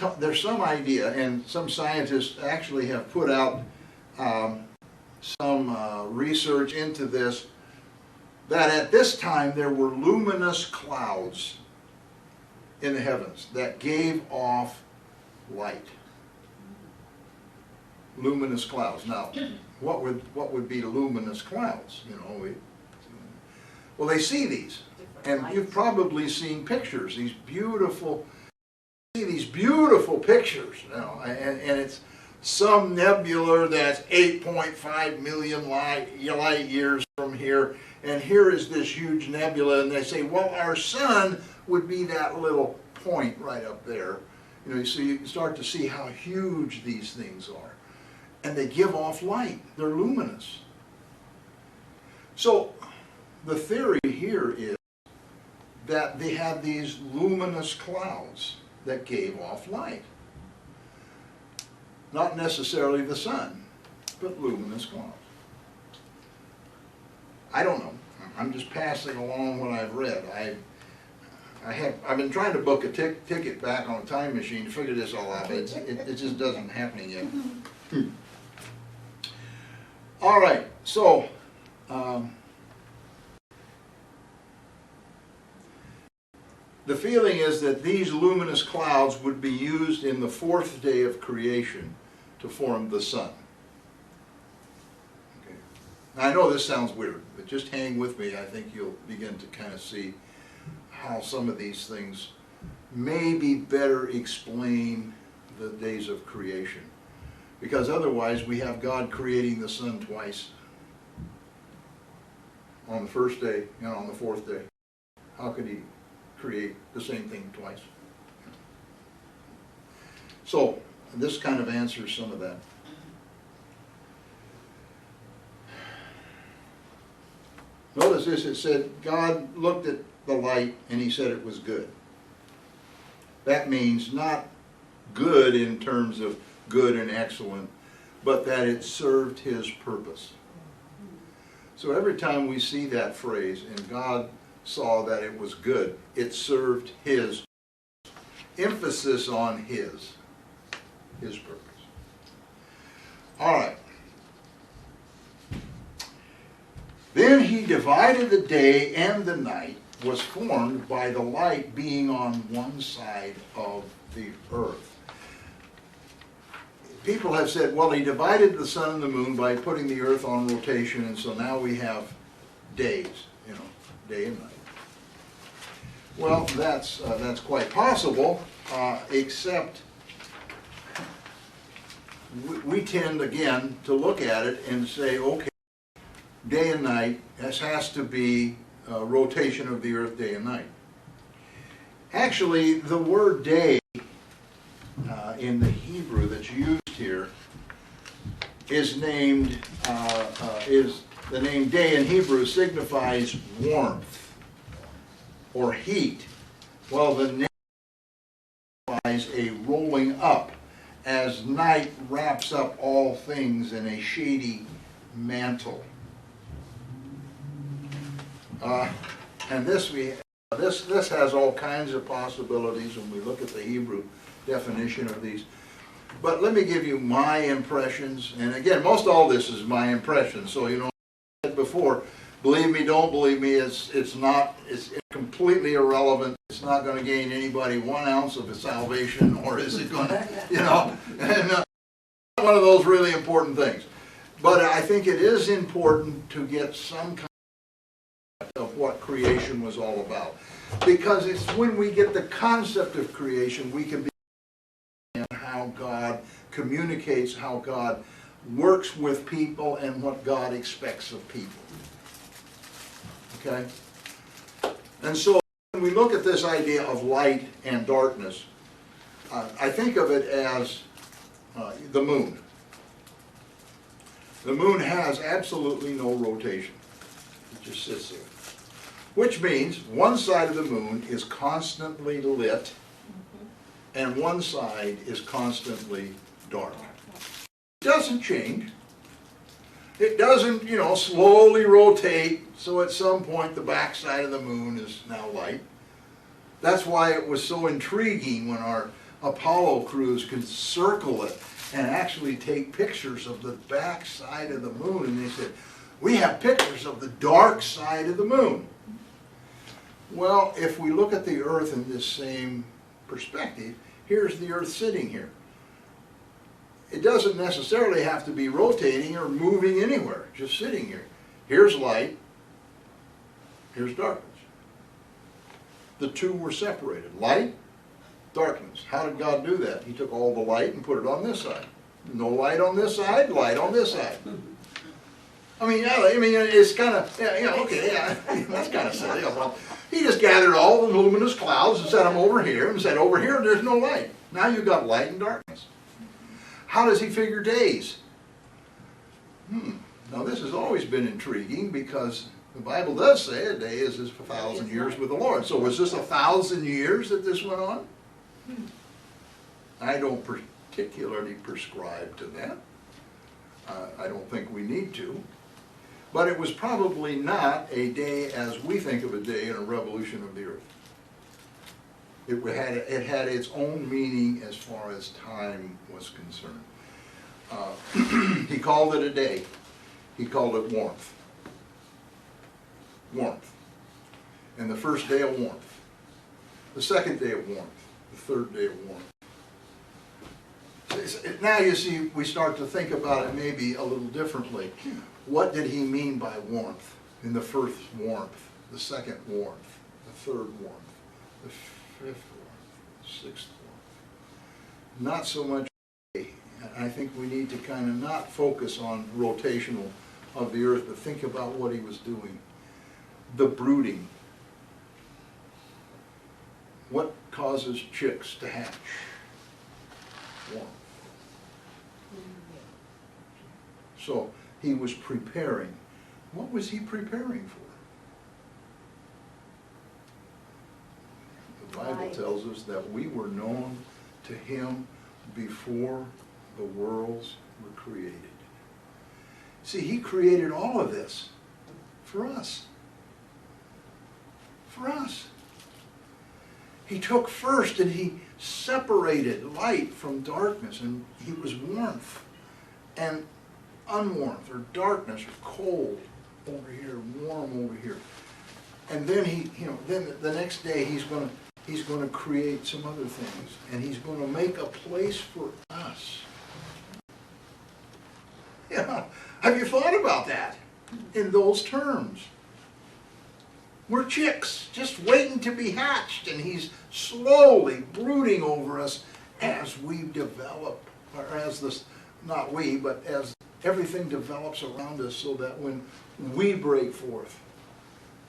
[SPEAKER 1] idea, and some scientists actually have put out some research into this, that at this time there were luminous clouds in the heavens that gave off light. Luminous clouds. Now, what would be luminous clouds? You know, well, they see these, and you've probably seen pictures. These beautiful pictures, you know, and it's some nebula that's 8.5 million light years from here, and here is this huge nebula, and they say, well, our sun would be that little point right up there. You know, so you start to see how huge these things are. And they give off light. They're luminous. So the theory here is that they had these luminous clouds that gave off light. Not necessarily the sun, but luminous clouds. I don't know. I'm just passing along what I've read. I've been trying to book a ticket back on a time machine to figure this all out, but it just doesn't happen yet. All right, so the feeling is that these luminous clouds would be used in the fourth day of creation to form the sun. Okay. Now, I know this sounds weird, but just hang with me. I think you'll begin to kind of see how some of these things maybe better explain the days of creation. Because otherwise we have God creating the sun twice. On the first day and on the fourth day. How could he create the same thing twice? So, this kind of answers some of that. Notice this, it said, God looked at the light and he said it was good. That means not good in terms of good and excellent, but that it served his purpose. So every time we see that phrase, and God saw that it was good, it served his, emphasis on his purpose. All right. Then he divided the day and the night was formed by the light being on one side of the earth. people have said, well, he divided the sun and the moon by putting the earth on rotation, and so now we have days, you know, day and night. Well, that's quite possible, except we tend, again, to look at it and say, okay, day and night, this has to be a rotation of the earth day and night. Actually, the word day in the Hebrew that's used here is named, the name day in Hebrew signifies warmth or heat, while the name signifies a rolling up, as night wraps up all things in a shady mantle. And this has all kinds of possibilities when we look at the Hebrew definition of these. But let me give you my impressions, and again, most all this is my impression, so you know, I said before, believe me, don't believe me, it's completely irrelevant. It's not going to gain anybody 1 ounce of salvation, or is it going to, you know, and one of those really important things. But I think it is important to get some kind of what creation was all about, because it's when we get the concept of creation we can be how God communicates, how God works with people, and what God expects of people. Okay? And so when we look at this idea of light and darkness, I think of it as the moon. The moon has absolutely no rotation. It just sits there. Which means one side of the moon is constantly lit, and one side is constantly dark. It doesn't change. It doesn't, you know, slowly rotate, so at some point the back side of the moon is now light. That's why it was so intriguing when our Apollo crews could circle it and actually take pictures of the back side of the moon, and they said, we have pictures of the dark side of the moon. Well, if we look at the earth in this same perspective, here's the earth sitting here. It doesn't necessarily have to be rotating or moving anywhere, just sitting here. Here's light, here's darkness. The two were separated, light, darkness. How did God do that? He took all the light and put it on this side. No light on this side, light on this side. I mean, it's kind of, okay, that's kind of silly. Well, he just gathered all the luminous clouds and set them over here, and said, over here there's no light. Now you've got light and darkness. How does he figure days? Now this has always been intriguing, because the Bible does say a day is as 1,000 years with the Lord. So was this 1,000 years that this went on? I don't particularly prescribe to that. I don't think we need to. But it was probably not a day as we think of a day in a revolution of the earth. It had its own meaning as far as time was concerned. He called it a day. He called it warmth. Warmth. And the first day of warmth. The second day of warmth. The third day of warmth. Now you see, we start to think about it maybe a little differently. What did he mean by warmth? In the first warmth, the second warmth, the third warmth, the fifth warmth, the sixth warmth. Not so much. I think we need to kind of not focus on rotational of the earth, but think about what he was doing. The brooding. What causes chicks to hatch? Warmth. So he was preparing. What was he preparing for? The Bible tells us that we were known to him before the worlds were created. See, he created all of this for us. For us. He took first and he separated light from darkness, and he was warmth and unwarmth, or darkness, or cold over here, warm over here. And then then the next day he's going to create some other things, and he's going to make a place for us Have you thought about that in those terms? We're chicks, just waiting to be hatched, and he's slowly brooding over us as we develop, or as this, not we, but as everything develops around us, so that when we break forth,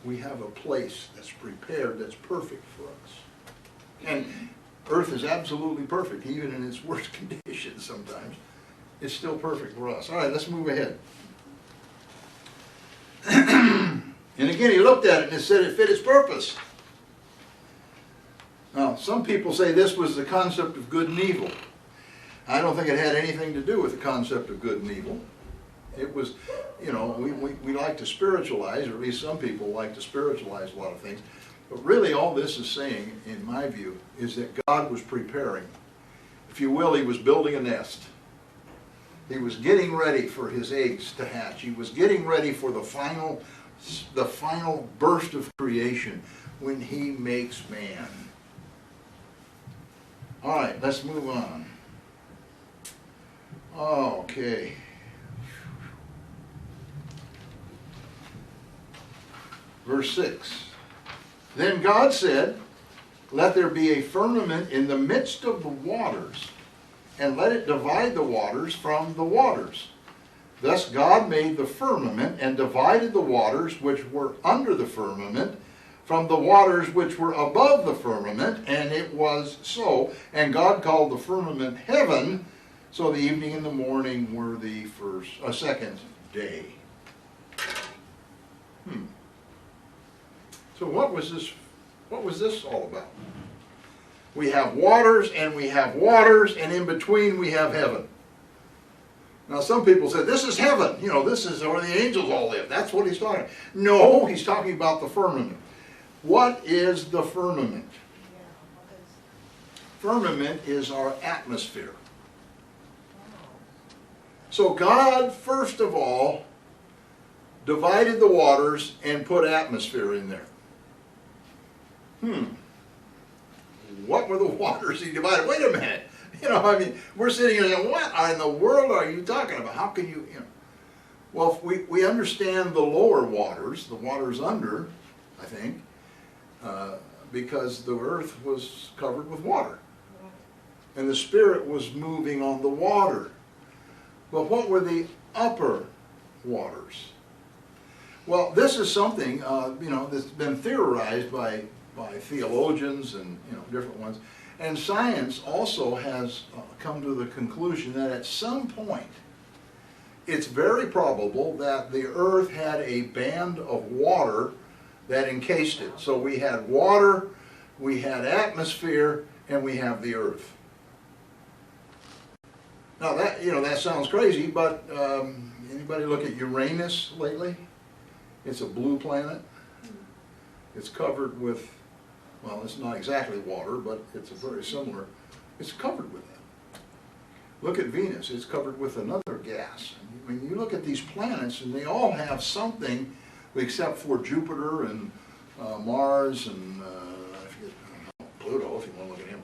[SPEAKER 1] we have a place that's prepared, that's perfect for us. And earth is absolutely perfect, even in its worst conditions sometimes. It's still perfect for us. All right, let's move ahead. And again, he looked at it and it said it fit its purpose. Now, some people say this was the concept of good and evil. I don't think it had anything to do with the concept of good and evil. It was, you know, we like to spiritualize, or at least some people like to spiritualize a lot of things. But really all this is saying, in my view, is that God was preparing. If you will, he was building a nest. He was getting ready for his eggs to hatch. He was getting ready for the final burst of creation when he makes man. All right, let's move on. Okay. Verse 6. Then God said, "Let there be a firmament in the midst of the waters, and let it divide the waters from the waters." Thus God made the firmament and divided the waters which were under the firmament from the waters which were above the firmament, and it was so. And God called the firmament heaven. So the evening and the morning were the second day. So what was this all about? We have waters, and we have waters, and in between we have heaven. Now some people say, this is heaven, you know, this is where the angels all live. That's what he's talking about. No, he's talking about the firmament. What is the firmament? Firmament is our atmosphere. So God, first of all, divided the waters and put atmosphere in there. What were the waters he divided? Wait a minute. You know, I mean, we're sitting here saying, what in the world are you talking about? How can you, you know? Well, we understand the lower waters, the waters under, I think, because the earth was covered with water. And the Spirit was moving on the water. But what were the upper waters? Well, this is something, you know, that's been theorized by theologians and, you know, different ones. And science also has come to the conclusion that at some point, it's very probable that the earth had a band of water that encased it. So we had water, we had atmosphere, and we have the earth. Now that, you know, that sounds crazy, but anybody look at Uranus lately? It's a blue planet. It's covered with, well, it's not exactly water, but it's a very similar, it's covered with that. Look at Venus, it's covered with another gas. I mean, you look at these planets and they all have something, except for Jupiter and Mars and I forget, Pluto, if you want to look at him.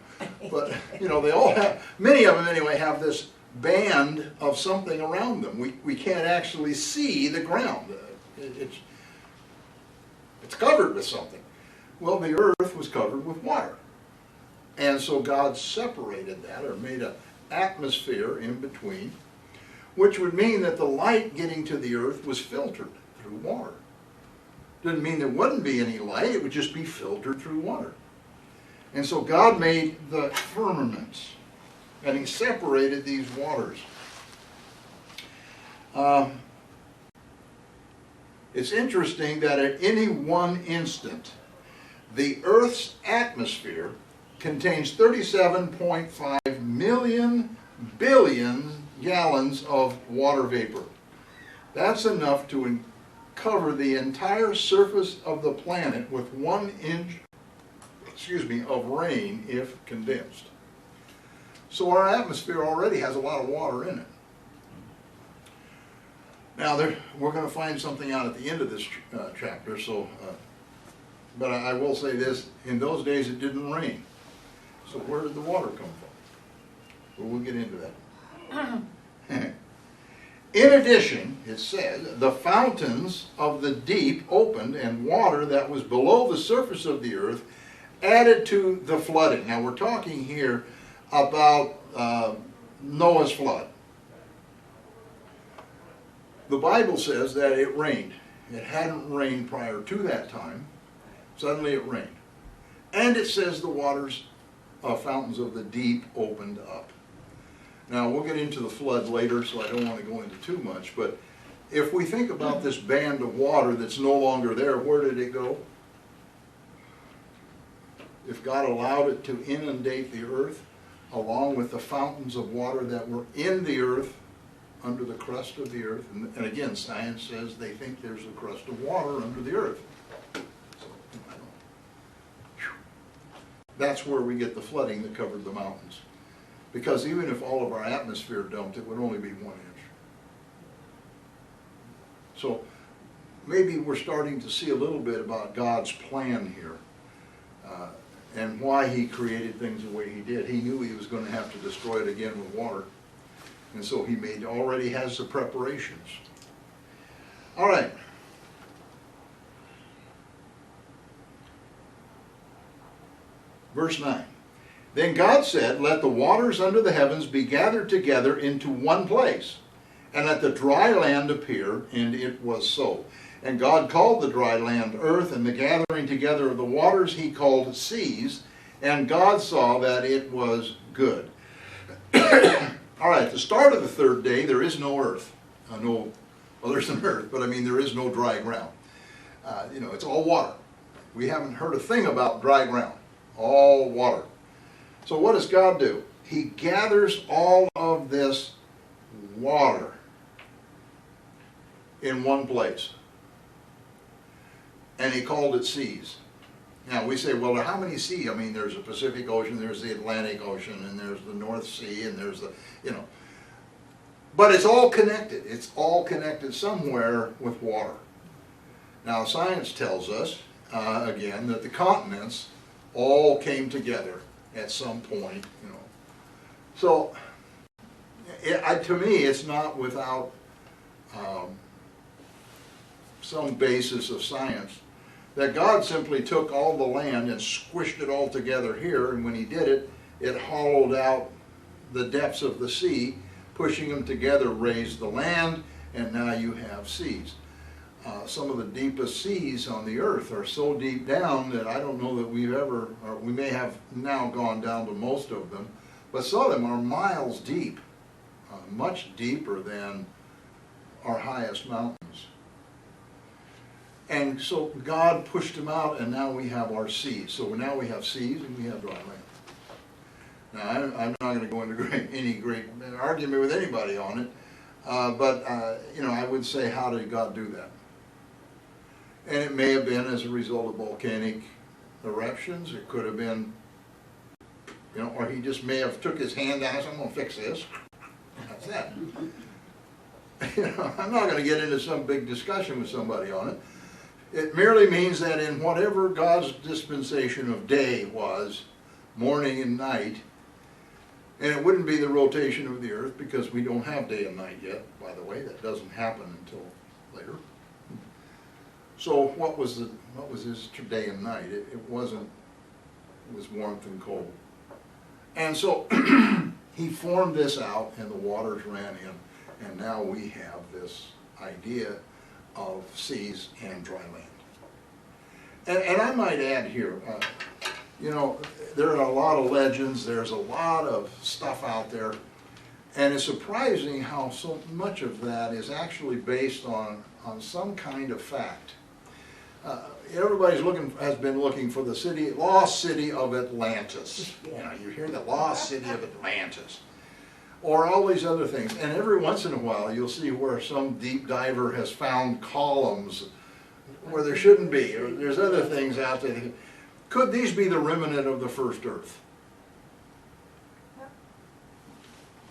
[SPEAKER 1] But, you know, they all have, many of them anyway, have this band of something around them. We can't actually see the ground. It's covered with something. Well, the earth was covered with water. And so God separated that, or made an atmosphere in between, which would mean that the light getting to the earth was filtered through water. Didn't mean there wouldn't be any light, it would just be filtered through water. And so God made the firmaments, and he separated these waters. It's interesting that at any one instant, the Earth's atmosphere contains 37.5 million billion gallons of water vapor. That's enough to cover the entire surface of the planet with 1 inch, of rain if condensed. So our atmosphere already has a lot of water in it. Now, we're going to find something out at the end of this chapter, so, but I will say this, in those days it didn't rain. So where did the water come from? Well, we'll get into that. In addition, it says, the fountains of the deep opened, and water that was below the surface of the earth added to the flooding. Now we're talking here about Noah's flood. The Bible says that it rained. It hadn't rained prior to that time. Suddenly it rained. And it says the waters, fountains of the deep opened up. Now we'll get into the flood later, so I don't want to go into too much, but if we think about this band of water that's no longer there, where did it go? If God allowed it to inundate the earth, along with the fountains of water that were in the earth, under the crust of the earth, and again, science says they think there's a crust of water under the earth. So, that's where we get the flooding that covered the mountains. Because even if all of our atmosphere dumped, it would only be 1 inch. So maybe we're starting to see a little bit about God's plan here, and why he created things the way he did. He knew he was going to have to destroy it again with water. And so he already has the preparations. All right. Verse 9. Then God said, let the waters under the heavens be gathered together into one place, and let the dry land appear, and it was so. And God called the dry land earth, and the gathering together of the waters he called seas, and God saw that it was good. All right, at the start of the third day, there is no earth. Well, there's an earth, but I mean there is no dry ground. It's all water. We haven't heard a thing about dry ground. All water. So what does God do? He gathers all of this water in one place. And he called it seas. Now we say, well, how many seas? I mean, there's the Pacific Ocean, there's the Atlantic Ocean, and there's the North Sea, and there's the, But it's all connected. It's all connected somewhere with water. Now science tells us, again, that the continents all came together at some point, So, to me, it's not without some basis of science that God simply took all the land and squished it all together here, and when he did it, it hollowed out the depths of the sea, pushing them together raised the land, and now you have seas. Some of the deepest seas on the earth are so deep down that I don't know that we may have now gone down to most of them, but some of them are miles deep, much deeper than our highest mountains. And so God pushed them out, and now we have our seas. So now we have seas and we have dry land. Now I'm not going to go into any great argument with anybody on it, but I would say, how did God do that? And it may have been as a result of volcanic eruptions. It could have been, or he just may have took his hand down and said, I'm going to fix this. That's that. I'm not going to get into some big discussion with somebody on it. It merely means that in whatever God's dispensation of day was, morning and night, and it wouldn't be the rotation of the earth because we don't have day and night yet, by the way. That doesn't happen until later. So what was his day and night? It was warmth and cold. And so he formed this out, and the waters ran in, and now we have this idea of seas and dry land. And I might add here, there are a lot of legends, there's a lot of stuff out there, and it's surprising how so much of that is actually based on some kind of fact. Everybody's has been looking for the lost city of Atlantis. You hear the lost city of Atlantis, or all these other things. And every once in a while, you'll see where some deep diver has found columns where there shouldn't be, or there's other things out there. Could these be the remnant of the first Earth?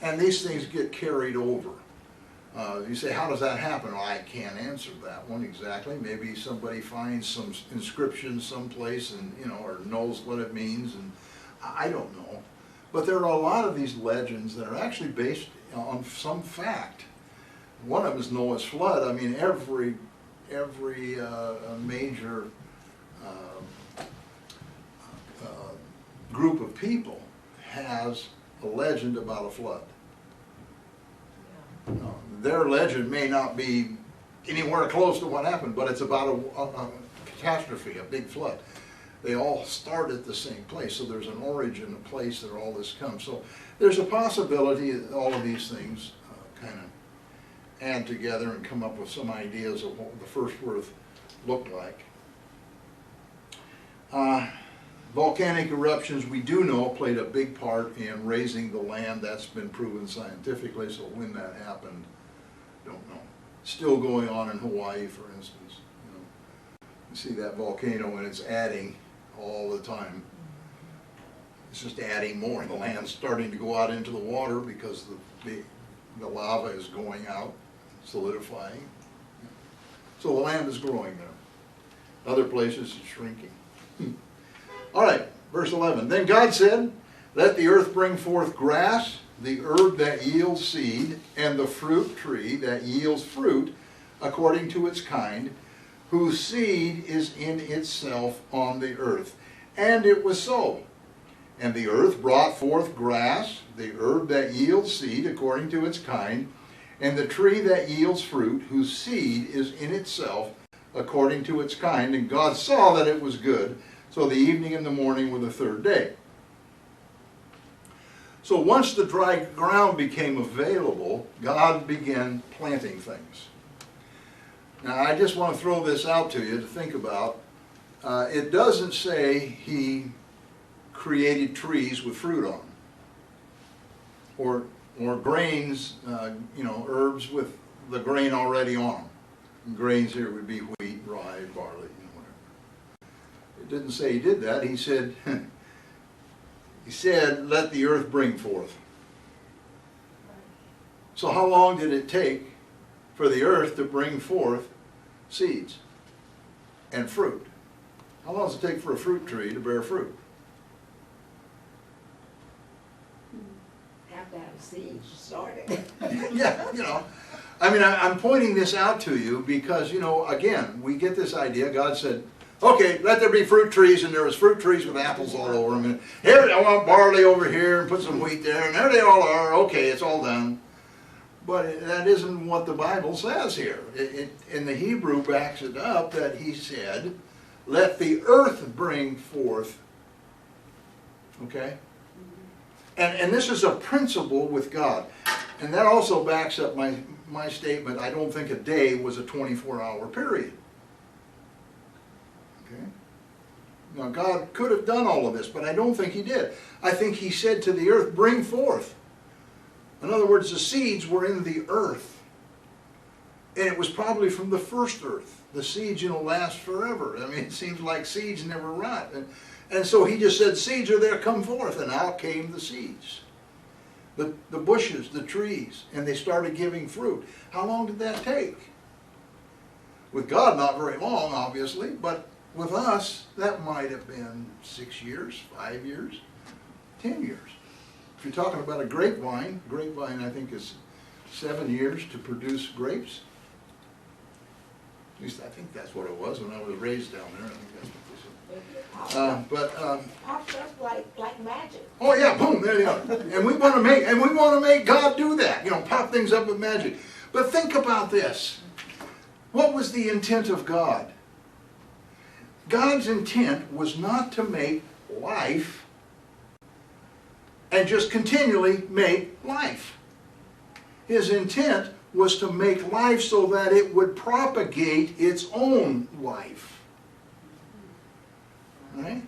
[SPEAKER 1] And these things get carried over. You say, how does that happen? Well, I can't answer that one exactly. Maybe somebody finds some inscription someplace and, or knows what it means, and I don't know. But there are a lot of these legends that are actually based on some fact one of them is Noah's flood. I mean, every major group of people has a legend about a flood. Their legend may not be anywhere close to what happened, but it's about a catastrophe, a big flood. They all start at the same place, so there's an origin, a place that all this comes. So there's a possibility that all of these things kind of add together and come up with some ideas of what the first earth looked like. Volcanic eruptions, we do know, played a big part in raising the land. That's been proven scientifically, so when that happened, don't know. Still going on in Hawaii, for instance. You see that volcano and it's adding all the time. It's just adding more. The land's starting to go out into the water because the lava is going out, solidifying. So the land is growing there. Other places it's shrinking. All right, verse 11. Then God said, let the earth bring forth grass, the herb that yields seed, and the fruit tree that yields fruit according to its kind, whose seed is in itself on the earth. And it was so. And the earth brought forth grass, the herb that yields seed according to its kind, and the tree that yields fruit, whose seed is in itself according to its kind. And God saw that it was good. So the evening and the morning were the third day. So once the dry ground became available, God began planting things. Now I just want to throw this out to you to think about. It doesn't say he created trees with fruit on them, or grains, herbs with the grain already on them. And grains here would be wheat, rye, barley, whatever. It didn't say he did that. He said, let the earth bring forth. So how long did it take for the earth to bring forth seeds and fruit? How long does it take for a fruit tree to bear fruit?
[SPEAKER 2] Have to have seeds started.
[SPEAKER 1] Yeah, I mean, I'm pointing this out to you because, again, we get this idea. God said, okay, let there be fruit trees, and there was fruit trees with apples all over them. And here, I want barley over here, and put some wheat there, and there they all are. Okay, it's all done. But that isn't what the Bible says here. In the Hebrew backs it up that he said, let the earth bring forth. Okay? And this is a principle with God. And that also backs up my statement, I don't think a day was a 24-hour period. Okay? Now God could have done all of this, but I don't think he did. I think he said to the earth, bring forth. In other words, the seeds were in the earth. And it was probably from the first earth. The seeds, last forever. I mean, it seems like seeds never rot. And so he just said, seeds are there, come forth. And out came the seeds. The bushes, the trees, and they started giving fruit. How long did that take? With God, not very long, obviously, but with us, that might have been 6 years, 5 years, 10 years. If you're talking about a grapevine I think is 7 years to produce grapes. At least I think that's what it was when I was raised down there. I think that's what they said.
[SPEAKER 2] Pops up like magic.
[SPEAKER 1] Oh yeah, boom, there you are. And we want to make God do that. Pop things up with magic. But think about this. What was the intent of God? God's intent was not to make life and just continually make life. His intent was to make life so that it would propagate its own life. Right?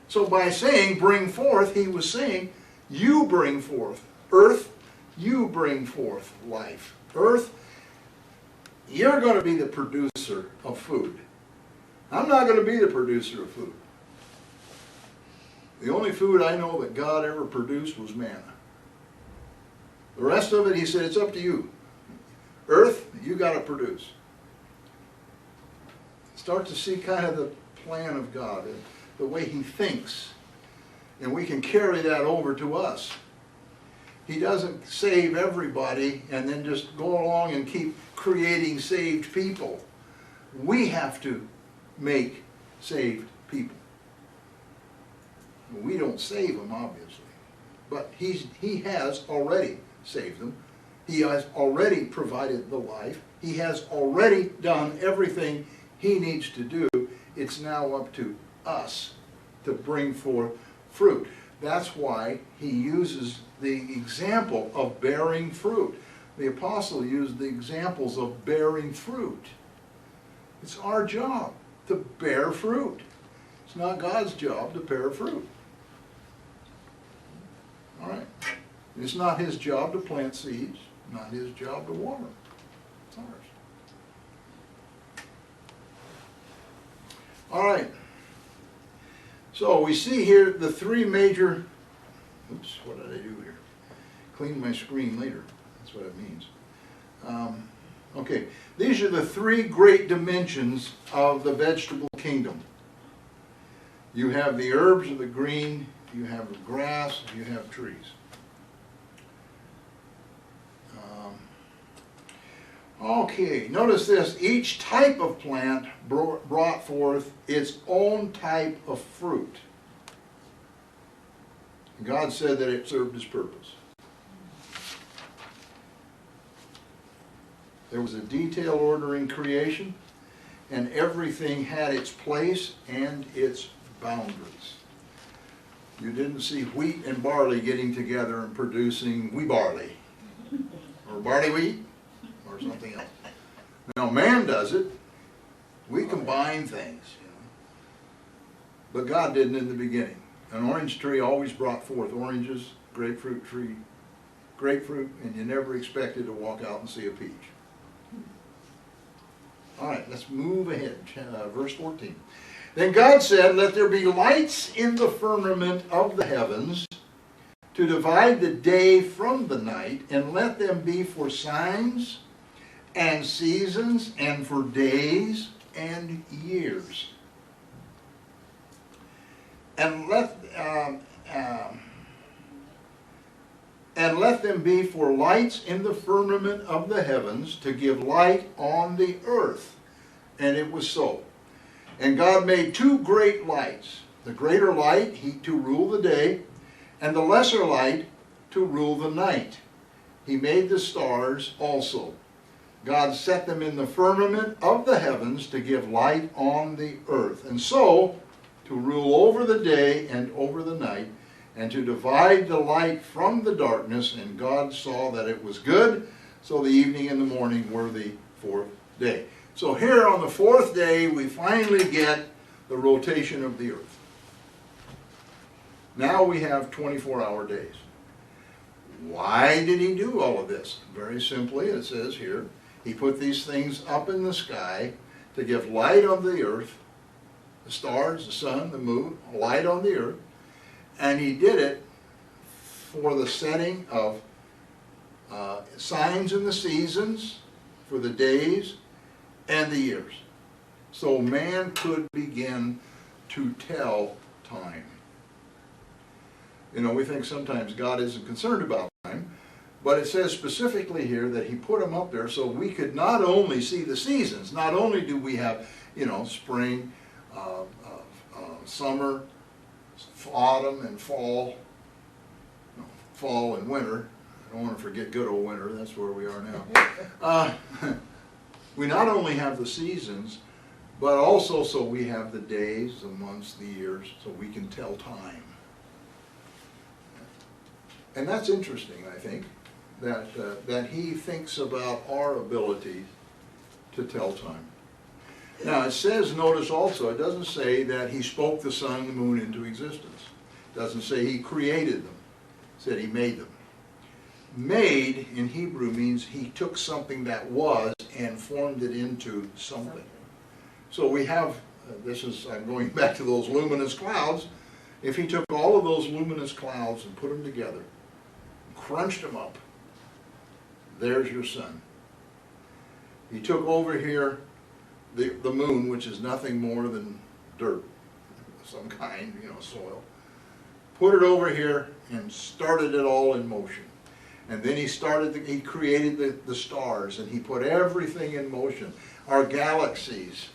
[SPEAKER 1] So by saying bring forth, he was saying you bring forth. Earth, you bring forth life. Earth, you're going to be the producer of food. I'm not going to be the producer of food. The only food I know that God ever produced was manna. The rest of it, he said, it's up to you. Earth, you got to produce. Start to see kind of the plan of God, the way he thinks. And we can carry that over to us. He doesn't save everybody and then just go along and keep creating saved people. We have to make saved people. We don't save them, obviously, but he has already saved them. He has already provided the life. He has already done everything he needs to do. It's now up to us to bring forth fruit. That's why he uses the example of bearing fruit. The apostle used the examples of bearing fruit. It's our job to bear fruit. It's not God's job to bear fruit. All right? It's not his job to plant seeds, not his job to water them. It's ours. All right. So we see here the three major, oops, what did I do here? Clean my screen later. That's what it means. Okay, these are the three great dimensions of the vegetable kingdom. You have the herbs of the green, you have the grass, you have trees. Okay, notice this. Each type of plant brought forth its own type of fruit. God said that it served his purpose. There was a detailed order in creation, and everything had its place and its boundaries. You didn't see wheat and barley getting together and producing wheat barley, or barley wheat, or something else. Now man does it. We combine things, you know. But God didn't in the beginning. An orange tree always brought forth oranges, grapefruit tree, grapefruit, and you never expected to walk out and see a peach. All right, let's move ahead. Verse 14. Then God said, "Let there be lights in the firmament of the heavens to divide the day from the night, and let them be for signs and seasons and for days and years. And let them be for lights in the firmament of the heavens to give light on the earth." And it was so. And God made two great lights, the greater light to rule the day, and the lesser light to rule the night. He made the stars also. God set them in the firmament of the heavens to give light on the earth, and so to rule over the day and over the night, and to divide the light from the darkness. And God saw that it was good. So the evening and the morning were the fourth day. So here on the fourth day, we finally get the rotation of the earth. Now we have 24-hour days. Why did he do all of this? Very simply, it says here, he put these things up in the sky to give light on the earth, the stars, the sun, the moon, light on the earth, and he did it for the setting of signs in the seasons, for the days and the years. So man could begin to tell time. You know, we think sometimes God isn't concerned about time, but it says specifically here that he put them up there so we could not only see the seasons, not only do we have, you know, spring, summer, autumn and fall, fall and winter. I don't want to forget good old winter, that's where we are now. We not only have the seasons, but also so we have the days, the months, the years, so we can tell time. And that's interesting, I think, that he thinks about our ability to tell time. Now it says, notice also, it doesn't say that he spoke the sun and the moon into existence. It doesn't say he created them. It said he made them. Made in Hebrew means he took something that was and formed it into something. So we have, I'm going back to those luminous clouds. If he took all of those luminous clouds and put them together, crunched them up, there's your sun. He took over here the moon, which is nothing more than dirt of some kind, you know, soil, put it over here and started it all in motion. And then he created the stars, and he put everything in motion. Our galaxies.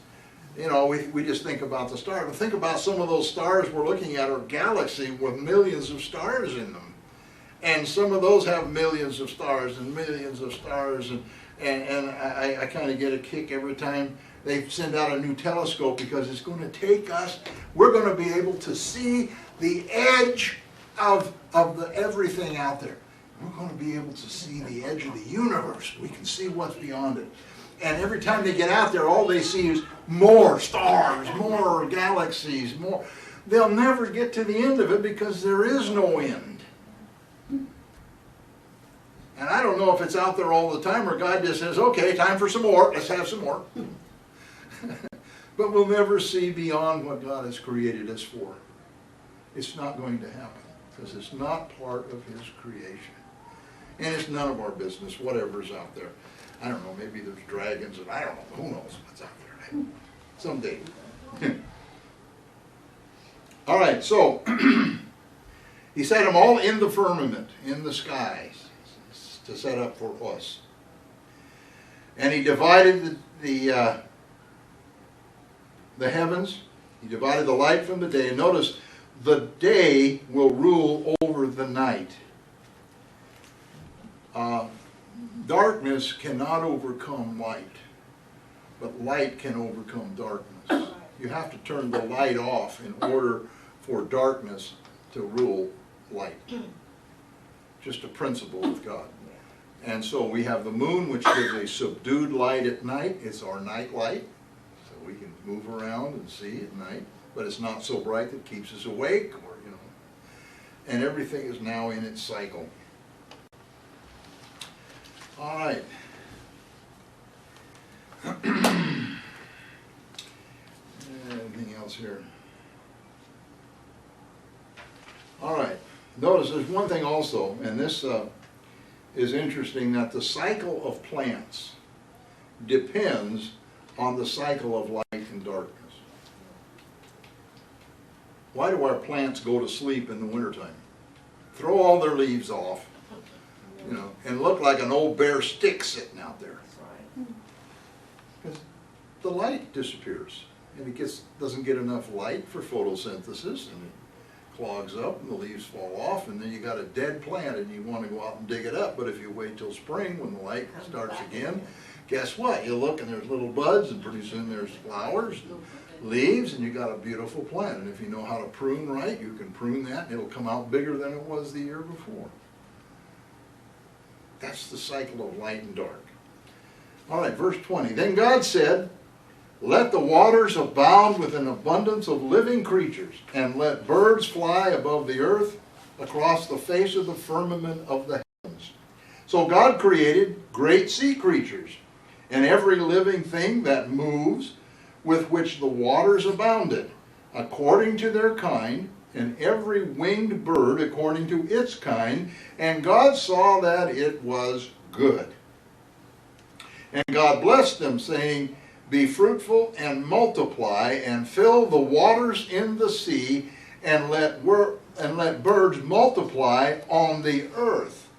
[SPEAKER 1] You know, we just think about the stars. But think about some of those stars we're looking at are galaxy with millions of stars in them. And some of those have millions of stars and millions of stars. And I kind of get a kick every time they send out a new telescope, because it's going to take us, we're going to be able to see the edge of everything out there. We're going to be able to see the edge of the universe. We can see what's beyond it. And every time they get out there, all they see is more stars, more galaxies, more. They'll never get to the end of it because there is no end. And I don't know if it's out there all the time, or God just says, okay, time for some more, let's have some more. But we'll never see beyond what God has created us for. It's not going to happen, because it's not part of His creation. And it's none of our business, whatever's out there. I don't know, maybe there's dragons, and I don't know, who knows what's out there. Someday. All right, so He set them all in the firmament, in the skies, to set up for us. And He divided the heavens. He divided the light from the day. And notice, the day will rule over the night. Darkness cannot overcome light, but light can overcome darkness. You have to turn the light off in order for darkness to rule light. Just a principle of God. And so we have the moon, which gives a subdued light at night. It's our night light, so we can move around and see at night. But it's not so bright that it keeps us awake, or and everything is now in its cycle. All right. Anything else here? All right. Notice there's one thing also, and this is interesting, that the cycle of plants depends on the cycle of light and darkness. Why do our plants go to sleep in the wintertime? Throw all their leaves off, and look like an old bare stick sitting out there. Because the light disappears, and it doesn't get enough light for photosynthesis, and it clogs up, and the leaves fall off, and then you got a dead plant, and you want to go out and dig it up. But if you wait till spring, when the light starts again, guess what? You look, and there's little buds, and pretty soon there's flowers, and leaves, and you got a beautiful plant. And if you know how to prune right, you can prune that, and it'll come out bigger than it was the year before. That's the cycle of light and dark. All right, verse 20. Then God said, let the waters abound with an abundance of living creatures, and let birds fly above the earth across the face of the firmament of the heavens. So God created great sea creatures, and every living thing that moves, with which the waters abounded, according to their kind, and every winged bird according to its kind. And God saw that it was good. And God blessed them, saying, be fruitful and multiply, and fill the waters in the sea, and let birds multiply on the earth.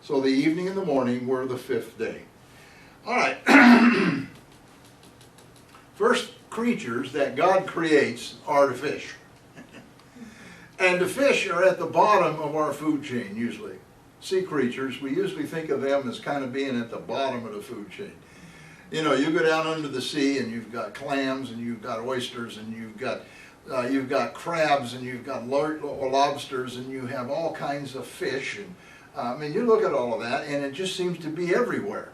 [SPEAKER 1] So the evening and the morning were the fifth day. All right. First creatures that God creates are the fish. And the fish are at the bottom of our food chain, usually. Sea creatures, we usually think of them as kind of being at the bottom of the food chain. You go down under the sea, and you've got clams, and you've got oysters, and you've got crabs, and you've got lobsters, and you have all kinds of fish. And you look at all of that, and it just seems to be everywhere.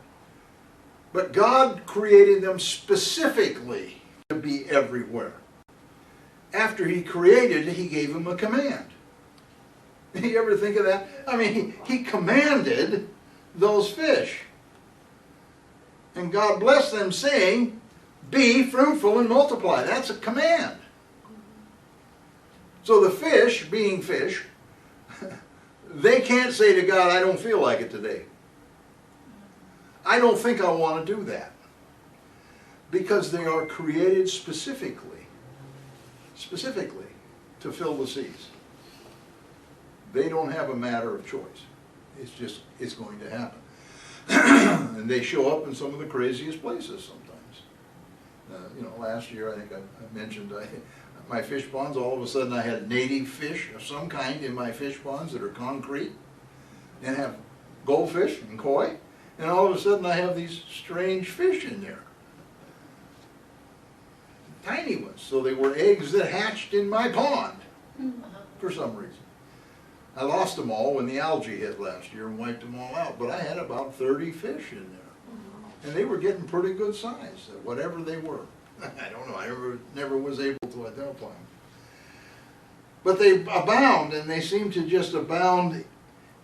[SPEAKER 1] But God created them specifically to be everywhere. After He created, He gave them a command. You ever think of that? I mean, He commanded those fish. And God blessed them, saying, be fruitful and multiply. That's a command. So the fish, being fish, they can't say to God, I don't feel like it today. I don't think I want to do that. Because they are created specifically to fill the seas. They don't have a matter of choice. It's going to happen. And they show up in some of the craziest places sometimes. You know, last year, I think I mentioned, my fish ponds, all of a sudden I had native fish of some kind in my fish ponds that are concrete and have goldfish and koi, and all of a sudden I have these strange fish in there. Tiny ones, so they were eggs that hatched in my pond for some reason. I lost them all when the algae hit last year and wiped them all out, but I had about 30 fish in there. And they were getting pretty good size, whatever they were. I don't know, I never was able to identify them. But they abound, and they seem to just abound.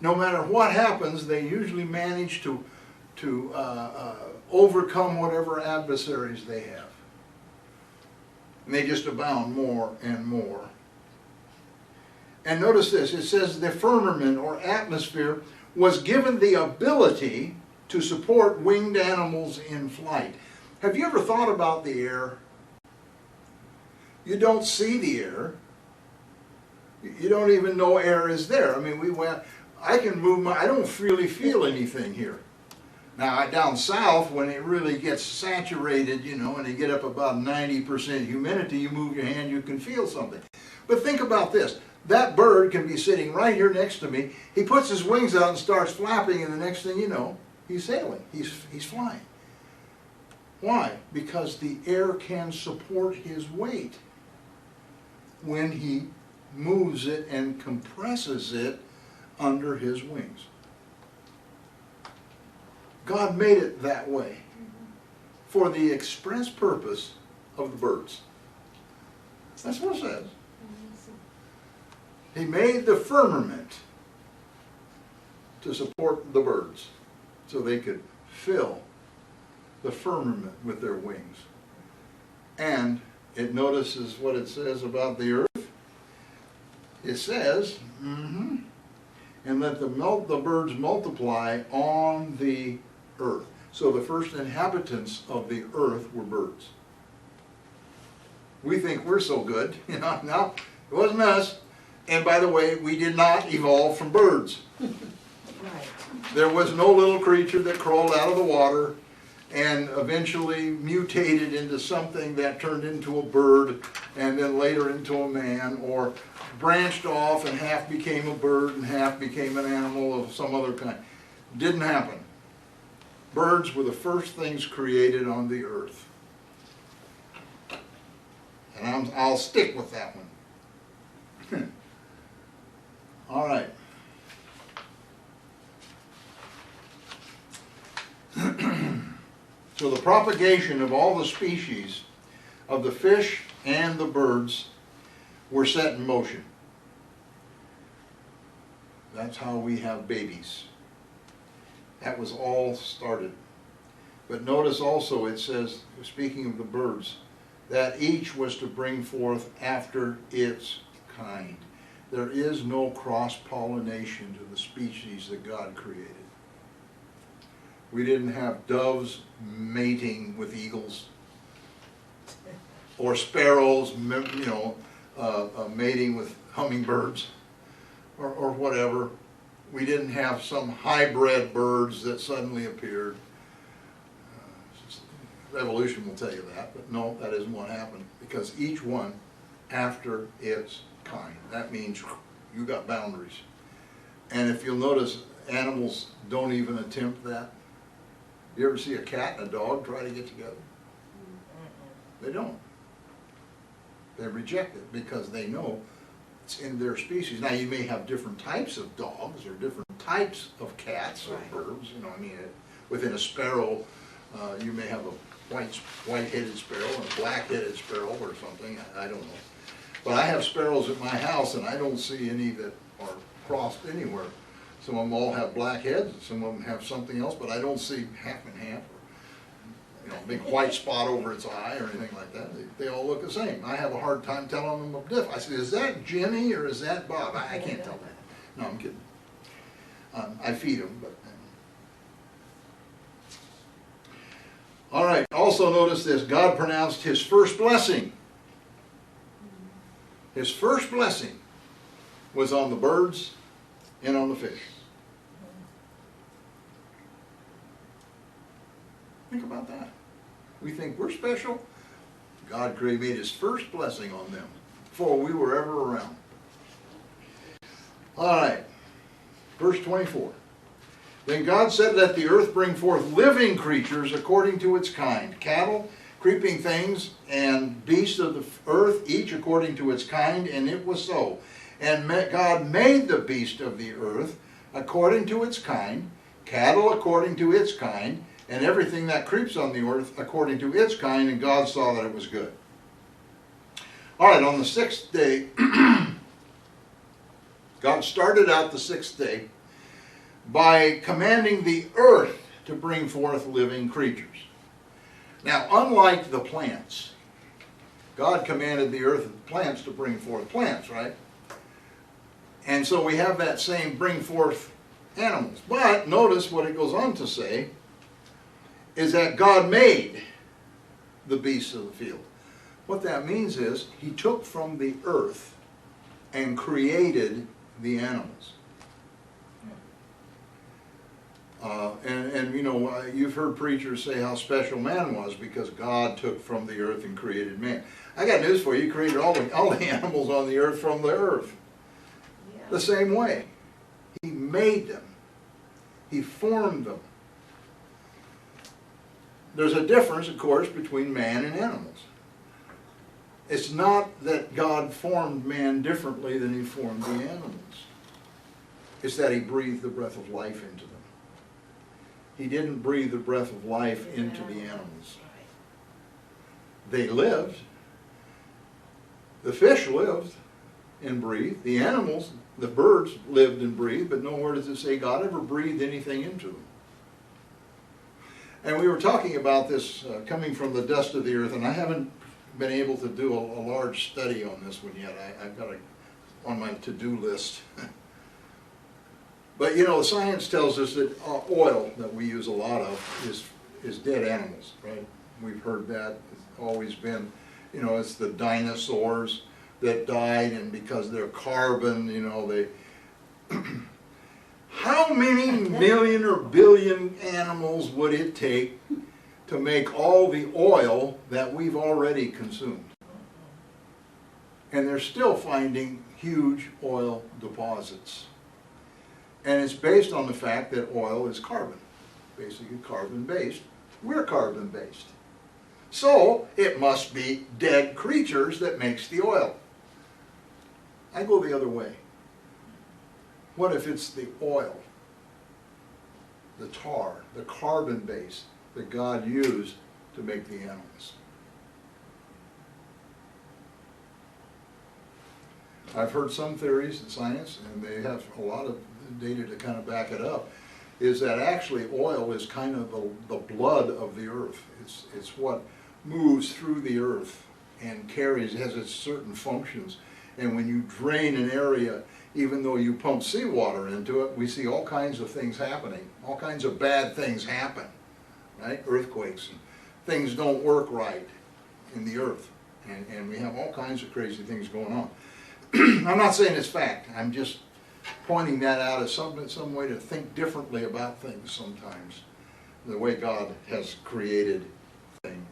[SPEAKER 1] No matter what happens, they usually manage to overcome whatever adversaries they have. And they just abound more and more. And notice this, it says the firmament or atmosphere was given the ability to support winged animals in flight. Have you ever thought about the air? You don't see the air. You don't even know air is there. I mean, I can move I don't really feel anything here. Now, down south, when it really gets saturated, you know, and you get up about 90% humidity, you move your hand, you can feel something. But think about this. That bird can be sitting right here next to me. He puts his wings out and starts flapping, and the next thing you know, he's sailing. He's flying. Why? Because the air can support his weight when he moves it and compresses it under his wings. God made it that way for the express purpose of the birds. That's what it says. He made the firmament to support the birds so they could fill the firmament with their wings. And it notices what it says about the earth. It says, and let the birds multiply on the earth. So the first inhabitants of the earth were birds. We think we're so good, you know. No, it wasn't us. And by the way, we did not evolve from birds.
[SPEAKER 2] Right.
[SPEAKER 1] There was no little creature that crawled out of the water and eventually mutated into something that turned into a bird and then later into a man, or branched off and half became a bird and half became an animal of some other kind. Didn't happen. Birds were the first things created on the earth. And I'll stick with that one. All right. So the propagation of all the species of the fish and the birds were set in motion. That's how we have babies. That was all started. But notice also it says, speaking of the birds, that each was to bring forth after its kind. There is no cross-pollination to the species that God created. We didn't have doves mating with eagles, or sparrows, you know, mating with hummingbirds, or whatever. We didn't have some hybrid birds that suddenly appeared. Evolution will tell you that, but no, that isn't what happened, because each one after its kind. That means you got boundaries. And if you'll notice, animals don't even attempt that. You ever see a cat and a dog try to get together? They don't. They reject it because they know it's in their species. Now, you may have different types of dogs or different types of cats or birds. You know, I mean, within a sparrow, you may have a white-headed sparrow and a black-headed sparrow or something. I don't know. But I have sparrows at my house, and I don't see any that are crossed anywhere. Some of them all have black heads, and some of them have something else, but I don't see half and half, or, you know, big white spot over its eye or anything like that. They all look the same. I have a hard time telling them the difference. I say, is that Jimmy or is that Bob? I can't tell that. No, I'm kidding. I feed them, but. All right, also notice this. God pronounced his first blessing. His first blessing was on the birds and on the fish. about that? We think we're special. God made his first blessing on them before we were ever around. All right, verse 24. Then God said, let the earth bring forth living creatures according to its kind, cattle, creeping things, and beasts of the earth, each according to its kind, and it was so. And God made the beast of the earth according to its kind, cattle according to its kind, and everything that creeps on the earth according to its kind, and God saw that it was good. All right, on the sixth day, God started out the sixth day by commanding the earth to bring forth living creatures. Now, unlike the plants, God commanded the earth and the plants to bring forth plants, right? And so we have that same bring forth animals. But notice what it goes on to say is that God made the beasts of the field. What that means is he took from the earth and created the animals. And you know, you've heard preachers say how special man was because God took from the earth and created man. I got news for you. He created all the animals on the earth from the earth.
[SPEAKER 2] Yeah.
[SPEAKER 1] The same way. He made them. He formed them. There's a difference, of course, between man and animals. It's not that God formed man differently than he formed the animals. It's that he breathed the breath of life into them. He didn't breathe the breath of life into the animals. They lived. The fish lived and breathed. The animals, the birds, lived and breathed, but nowhere does it say God ever breathed anything into them. And we were talking about this coming from the dust of the earth, and I haven't been able to do a large study on this one yet. I've got it on my to-do list. But you know, science tells us that oil that we use a lot of is dead animals, right? We've heard that. It's always been, you know, it's the dinosaurs that died, and because they're carbon, you know, they... How many million or billion animals would it take to make all the oil that we've already consumed? And they're still finding huge oil deposits. And it's based on the fact that oil is carbon, basically carbon-based. We're carbon-based. So it must be dead creatures that makes the oil. I go the other way. What if it's the oil, the tar, the carbon base that God used to make the animals? I've heard some theories in science, and they have a lot of data to kind of back it up, is that actually oil is kind of the blood of the earth. It's what moves through the earth and carries, has its certain functions. And when you drain an area, even though you pump seawater into it, we see all kinds of things happening. All kinds of bad things happen, right? Earthquakes, and things don't work right in the earth. And we have all kinds of crazy things going on. I'm not saying it's fact. I'm just pointing that out as some way to think differently about things sometimes, the way God has created things.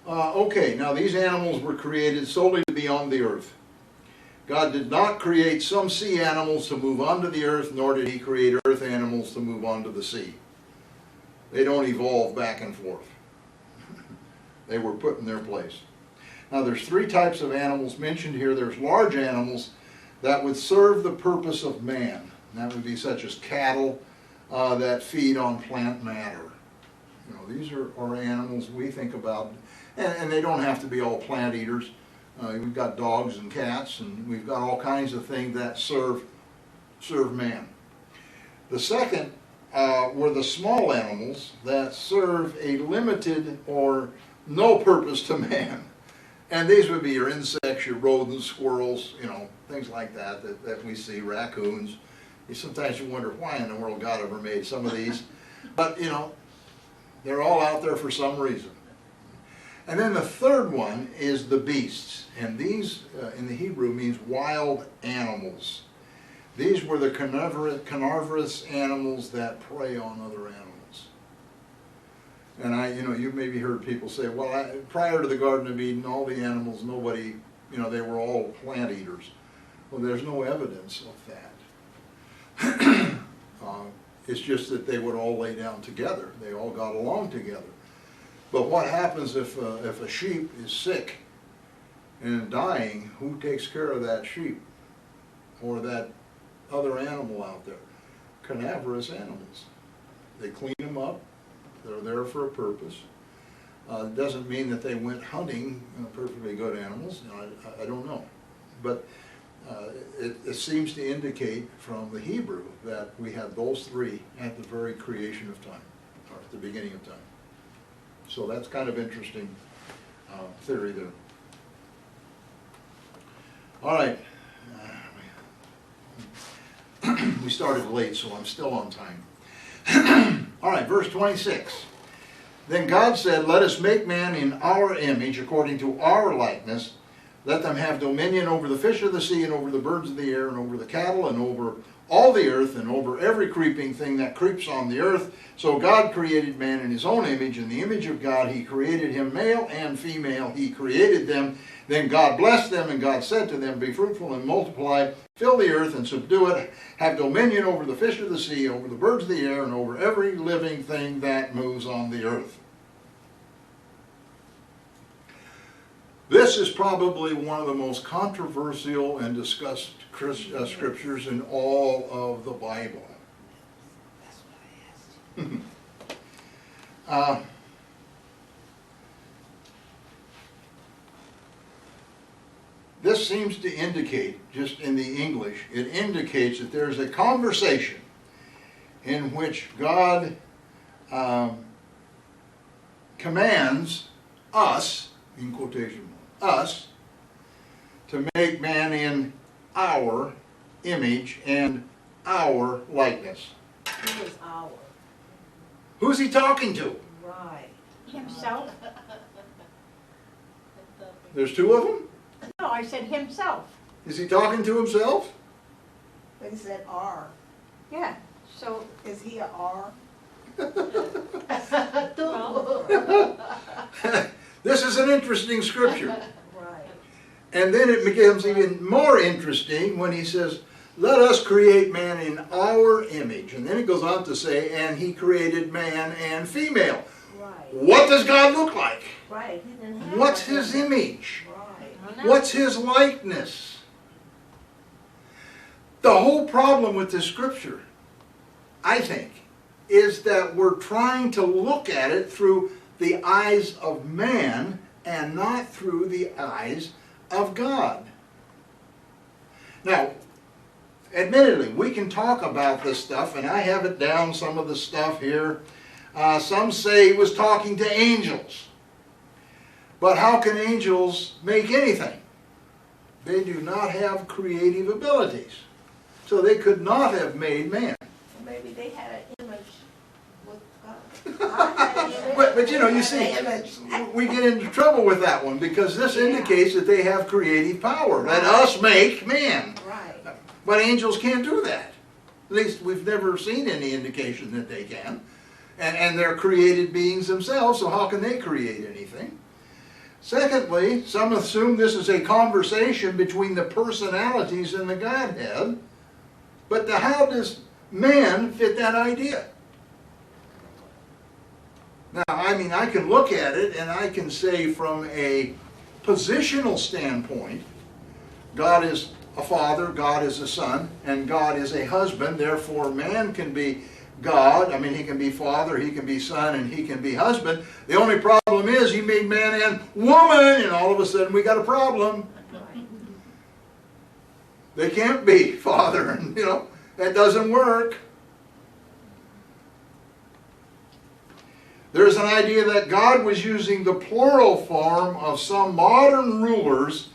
[SPEAKER 1] Okay, now these animals were created solely to be on the earth. God did not create some sea animals to move onto the earth, nor did he create earth animals to move onto the sea. They don't evolve back and forth. They were put in their place. Now there's three types of animals mentioned here. There's large animals that would serve the purpose of man. And that would be such as cattle that feed on plant matter. You know, these are animals we think about, and they don't have to be all plant eaters. We've got dogs and cats, and we've got all kinds of things that serve man. The second were the small animals that serve a limited or no purpose to man. And these would be your insects, your rodents, squirrels, you know, things like that we see, raccoons. Sometimes you wonder why in the world God ever made some of these. But, you know, they're all out there for some reason. And then the third one is the beasts. And these, in the Hebrew, means wild animals. These were the carnivorous animals that prey on other animals. And you maybe heard people say, well, prior to the Garden of Eden, all the animals, nobody, they were all plant eaters. Well, there's no evidence of that. It's just that they would all lay down together. They all got along together. But what happens if a sheep is sick and dying? Who takes care of that sheep or that other animal out there? Carnivorous animals. They clean them up. They're there for a purpose. It doesn't mean that they went hunting perfectly good animals. I don't know. But it seems to indicate from the Hebrew that we had those three at the very creation of time, or at the beginning of time. So that's kind of interesting theory there. All right. We started late, so I'm still on time. All right, verse 26. Then God said, let us make man in our image, according to our likeness. Let them have dominion over the fish of the sea, and over the birds of the air, and over the cattle, and over all the earth, and over every creeping thing that creeps on the earth. So God created man in his own image. In the image of God he created him, male and female he created them. Then God blessed them, and God said to them, be fruitful and multiply, fill the earth and subdue it, have dominion over the fish of the sea, over the birds of the air, and over every living thing that moves on the earth. This is probably one of the most controversial and discussed scriptures in all of the Bible.
[SPEAKER 2] That's what I asked.
[SPEAKER 1] This seems to indicate, just in the English, it indicates that there's a conversation in which God commands us, in quotation marks, us, to make man in our image and our likeness.
[SPEAKER 2] Who is our?
[SPEAKER 1] Who's he talking to?
[SPEAKER 2] Right.
[SPEAKER 3] Himself?
[SPEAKER 1] There's two of them?
[SPEAKER 3] No, I said himself.
[SPEAKER 1] Is he talking to himself?
[SPEAKER 2] They said R.
[SPEAKER 3] Yeah, so,
[SPEAKER 2] Is he a R?
[SPEAKER 1] This is an interesting scripture.
[SPEAKER 2] Right.
[SPEAKER 1] And then it becomes even more interesting when he says, let us create man in our image. And then it goes on to say, and he created man and female.
[SPEAKER 2] Right.
[SPEAKER 1] What does God look like?
[SPEAKER 2] Right. He didn't have
[SPEAKER 1] What's
[SPEAKER 2] one.
[SPEAKER 1] his image?
[SPEAKER 2] Right.
[SPEAKER 1] What's his likeness? The whole problem with this scripture, I think, is that we're trying to look at it through the eyes of man and not through the eyes of God. Now, admittedly, we can talk about this stuff, and I have it down, some of the stuff here. Some say he was talking to angels. But how can angels make anything? They do not have creative abilities. So they could not have made man.
[SPEAKER 2] Maybe they had an image with God.
[SPEAKER 1] But you see, we get into trouble with that one because this indicates that they have creative power. Let us make man.
[SPEAKER 2] Right.
[SPEAKER 1] But angels can't do that. At least we've never seen any indication that they can. And they're created beings themselves, so how can they create anything? Secondly, some assume this is a conversation between the personalities in the Godhead. But how does man fit that idea? Now, I can look at it and I can say from a positional standpoint, God is a father, God is a son, and God is a husband. Therefore, man can be God. He can be father, he can be son, and he can be husband. The only problem is he made man and woman, and all of a sudden we got a problem. They can't be father, and that doesn't work. There's an idea that God was using the plural form of some modern rulers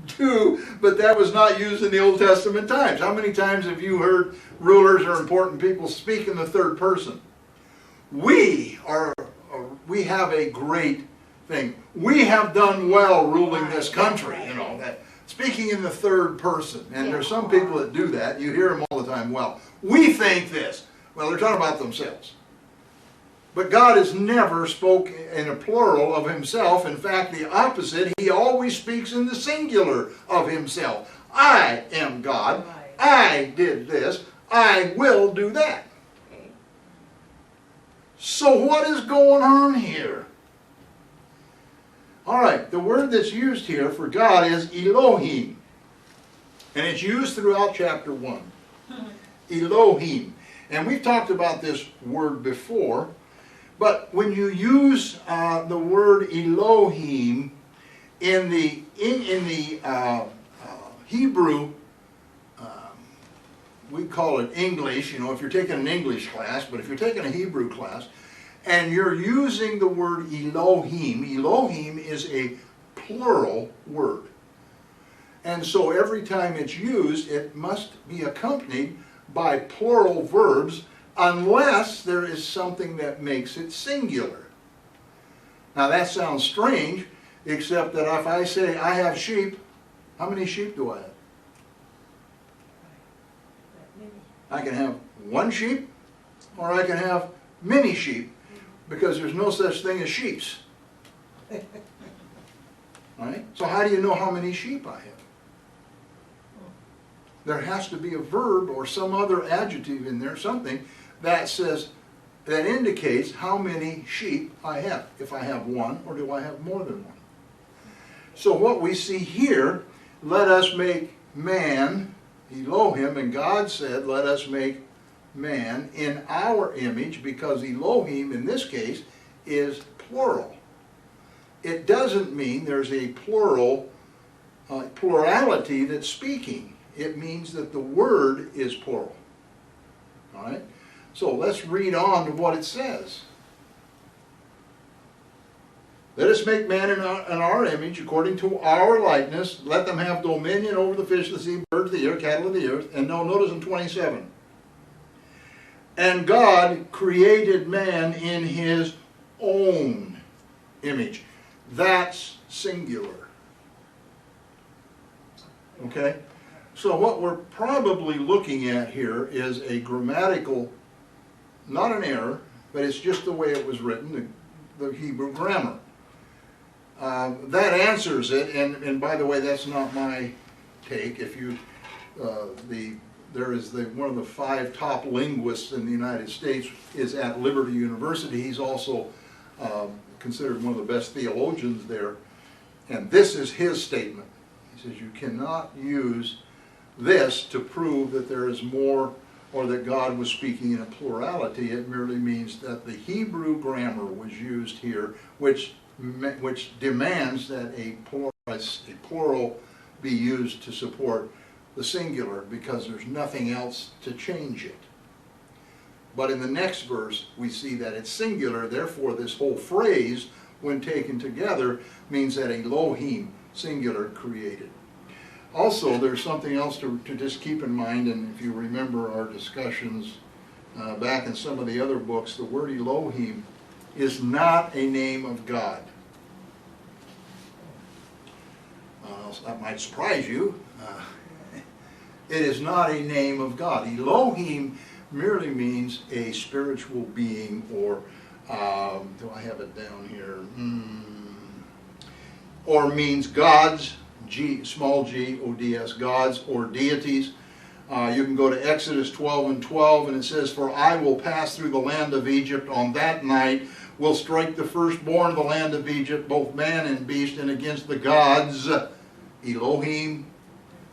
[SPEAKER 1] too, but that was not used in the Old Testament times. How many times have you heard rulers or important people speak in the third person? We have a great thing. We have done well ruling this country, that speaking in the third person. And
[SPEAKER 3] Yeah.
[SPEAKER 1] there's some people that do that. You hear them all the time. Well, we think this. Well, they're talking about themselves. But God has never spoke in a plural of himself. In fact, the opposite. He always speaks in the singular of himself. I am God. I did this. I will do that.
[SPEAKER 3] Okay.
[SPEAKER 1] So what is going on here? All right, the word that's used here for God is Elohim. And it's used throughout chapter 1. Elohim. And we've talked about this word before. But when you use the word Elohim in the Hebrew, we call it English, you know, if you're taking an English class, but if you're taking a Hebrew class, and you're using the word Elohim, Elohim is a plural word. And so every time it's used, it must be accompanied by plural verbs, unless there is something that makes it singular. Now that sounds strange, except that if I say I have sheep, how many sheep do I have? I can have one sheep, or I can have many sheep, because there's no such thing as sheeps. Right? So how do you know how many sheep I have? There has to be a verb or some other adjective in there, something that says, that indicates how many sheep I have. If I have one, or do I have more than one? So what we see here, let us make man, Elohim, and God said, let us make man in our image, because Elohim in this case is plural. It doesn't mean there's a plurality that's speaking. It means that the word is plural. All right? So let's read on to what it says. Let us make man in our image, according to our likeness. Let them have dominion over the fish of the sea, birds of the air, cattle of the earth. And now notice in 27. And God created man in his own image. That's singular. Okay? So what we're probably looking at here is a grammatical, not an error, but it's just the way it was written, the Hebrew grammar. That answers it, and by the way, that's not my take. If you, there is one of the 5 top linguists in the United States is at Liberty University. He's also considered one of the best theologians there, and this is his statement. He says you cannot use this to prove that there is more, or that God was speaking in a plurality. It merely means that the Hebrew grammar was used here, which demands that a plural be used to support the singular, because there's nothing else to change it. But in the next verse, we see that it's singular, therefore this whole phrase, when taken together, means that Elohim, singular, created. Also, there's something else to just keep in mind, and if you remember our discussions back in some of the other books, the word Elohim is not a name of God. That might surprise you. It is not a name of God. Elohim merely means a spiritual being, or do I have it down here? Or means gods, small g, O-D-S, gods or deities. You can go to Exodus 12:12, and it says, "For I will pass through the land of Egypt on that night, will strike the firstborn of the land of Egypt, both man and beast, and against the gods, Elohim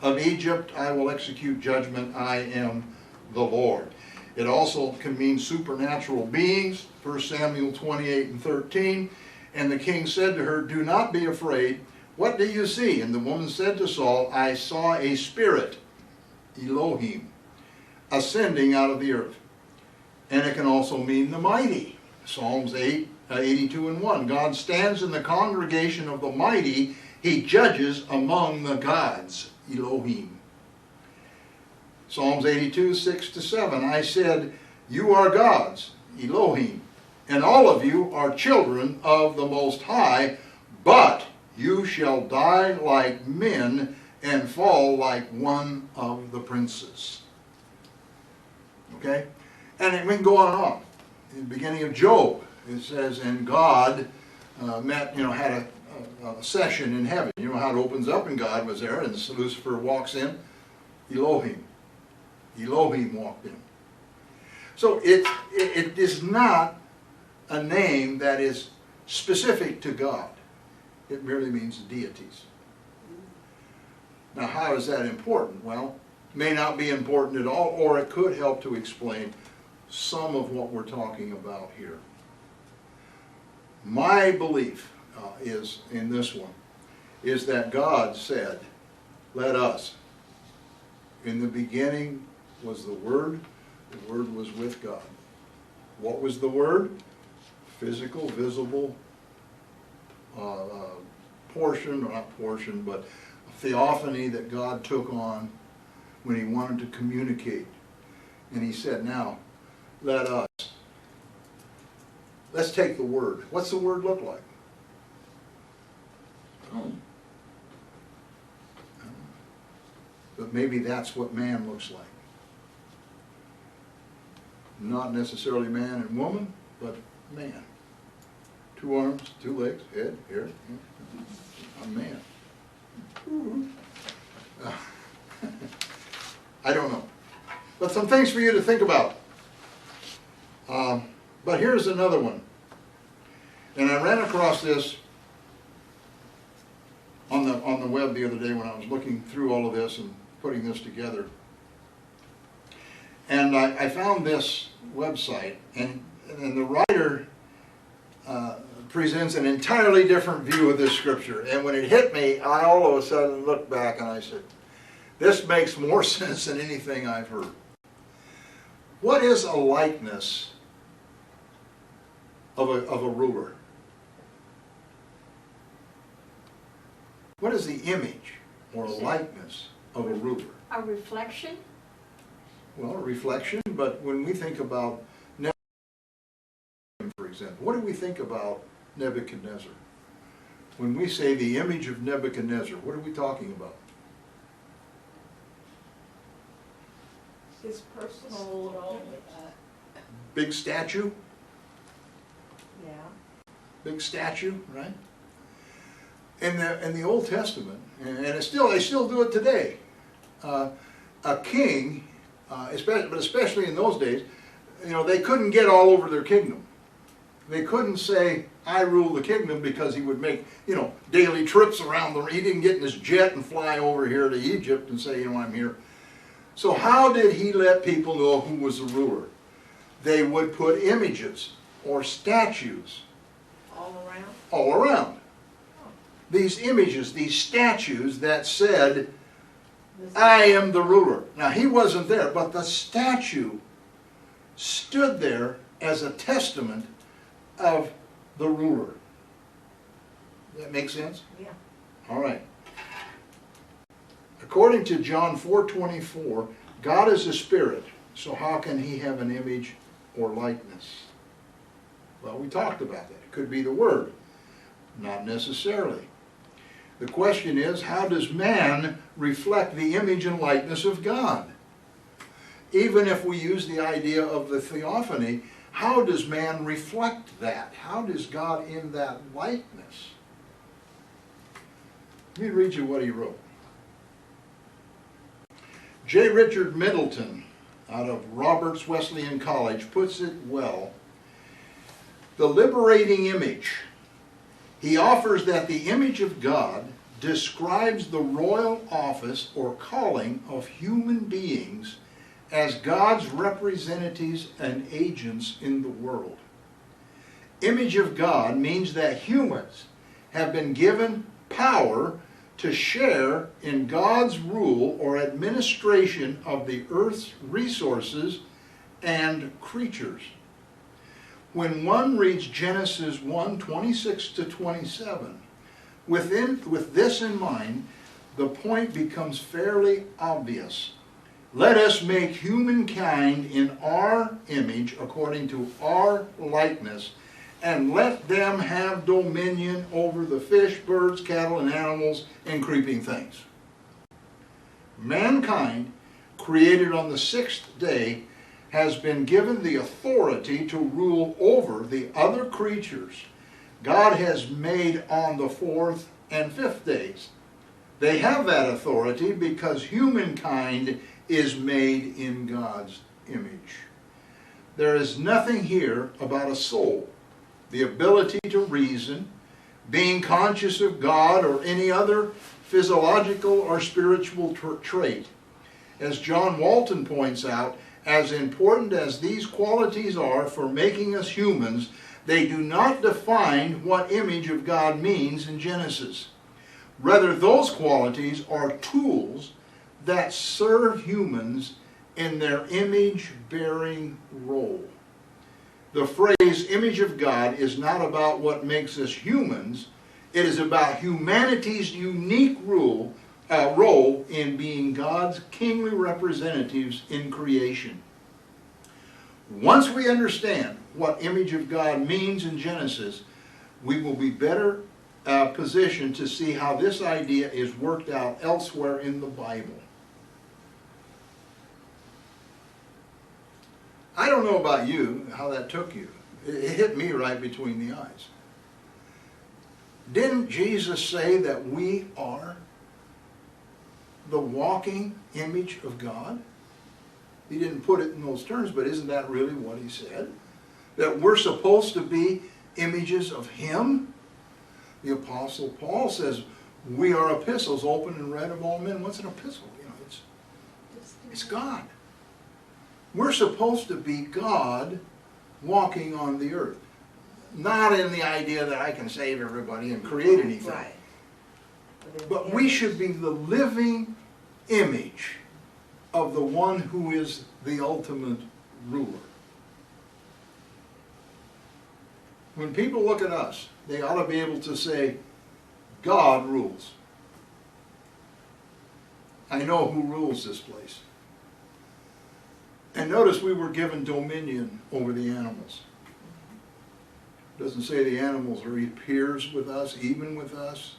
[SPEAKER 1] of Egypt, I will execute judgment. I am the Lord." It also can mean supernatural beings, 1 Samuel 28:13. "And the king said to her, 'Do not be afraid. What do you see?' And the woman said to Saul, 'I saw a spirit,' Elohim, 'ascending out of the earth.'" And it can also mean the mighty. Psalms 82:1. "God stands in the congregation of the mighty. He judges among the gods," Elohim. Psalms 82:6-7. "I said, 'You are gods,' Elohim, 'and all of you are children of the Most High, but you shall die like men and fall like one of the princes. Okay? And we can go on and on. In the beginning of Job, it says, and God had a session in heaven. You know how it opens up, and God was there, and Lucifer walks in. Elohim walked in. So it is not a name that is specific to God. It merely means deities. Now, how is that important? Well, it may not be important at all, or it could help to explain some of what we're talking about here. My belief is in this one, is that God said, let us. In the beginning was the Word was with God. What was the Word? Physical, visible portion, or not portion, but a theophany that God took on when He wanted to communicate. And He said, now, let us. Let's take the Word. What's the Word look like? But maybe that's what man looks like. Not necessarily man and woman, but man. 2 arms, 2 legs, head, hair. I'm man. I don't know. But some things for you to think about. But here's another one. And I ran across this on the web the other day when I was looking through all of this and putting this together. And I found this website, and the writer presents an entirely different view of this scripture. And when it hit me, I all of a sudden looked back and I said, this makes more sense than anything I've heard. What is a likeness of a ruler? What is the image or a likeness of a ruler?
[SPEAKER 3] a reflection?
[SPEAKER 1] Well, a reflection, but when we think about Nebuchadnezzar, for example, what do we think about Nebuchadnezzar? When we say the image of Nebuchadnezzar, what are we talking about?
[SPEAKER 2] His personal,
[SPEAKER 1] Big statue?
[SPEAKER 2] yeah.
[SPEAKER 1] Big statue, right? In the Old Testament, and they still do it today. A king, especially in those days, they couldn't get all over their kingdom. They couldn't say, "I rule the kingdom," because he would make daily trips around he didn't get in his jet and fly over here to Egypt and say, "I'm here." So how did he let people know who was the ruler? They would put images or statues
[SPEAKER 2] All around?
[SPEAKER 1] all around. These images, these statues that said, "I am the ruler." Now, he wasn't there, but the statue stood there as a testament of the ruler. That make sense?
[SPEAKER 2] Yeah.
[SPEAKER 1] All right. According to John 4:24, God is a spirit, so how can he have an image or likeness? Well, we talked about that. It could be the Word. Not necessarily. The question is, how does man reflect the image and likeness of God? Even if we use the idea of the theophany, how does man reflect that? How does God in that likeness? Let me read you what he wrote. J. Richard Middleton, out of Roberts Wesleyan College, puts it well. The liberating image. He offers that the image of God describes the royal office or calling of human beings as God's representatives and agents in the world. Image of God means that humans have been given power to share in God's rule or administration of the earth's resources and creatures. When one reads Genesis 1:26 to 27, with this in mind, the point becomes fairly obvious. Let us make humankind in our image according to our likeness, and let them have dominion over the fish, birds, cattle, and animals, and creeping things. mankind, created on the sixth day, has been given the authority to rule over the other creatures God has made on the fourth and fifth days. They have that authority because humankind is made in God's image. There is nothing here about a soul, the ability to reason, being conscious of God, or any other physiological or spiritual trait. As John Walton points out, as important as these qualities are for making us humans, they do not define what image of God means in Genesis. Rather, those qualities are tools that serve humans in their image-bearing role. The phrase image of God is not about what makes us humans. It is about humanity's unique role in being God's kingly representatives in creation. Once we understand what image of God means in Genesis, we will be better positioned to see how this idea is worked out elsewhere in the Bible. I don't know about you, how that took you. It hit me right between the eyes. Didn't Jesus say that we are the walking image of God? He didn't put it in those terms, but isn't that really what he said? That we're supposed to be images of him? The Apostle Paul says, we are epistles, open and read of all men. What's an epistle? You know, it's God. We're supposed to be God walking on the earth. Not in the idea that I can save everybody and create anything.
[SPEAKER 2] Right.
[SPEAKER 1] But we should be the living image of the one who is the ultimate ruler. When people look at us, they ought to be able to say, God rules. I know who rules this place. And notice we were given dominion over the animals. It doesn't say the animals are peers with us, even with us,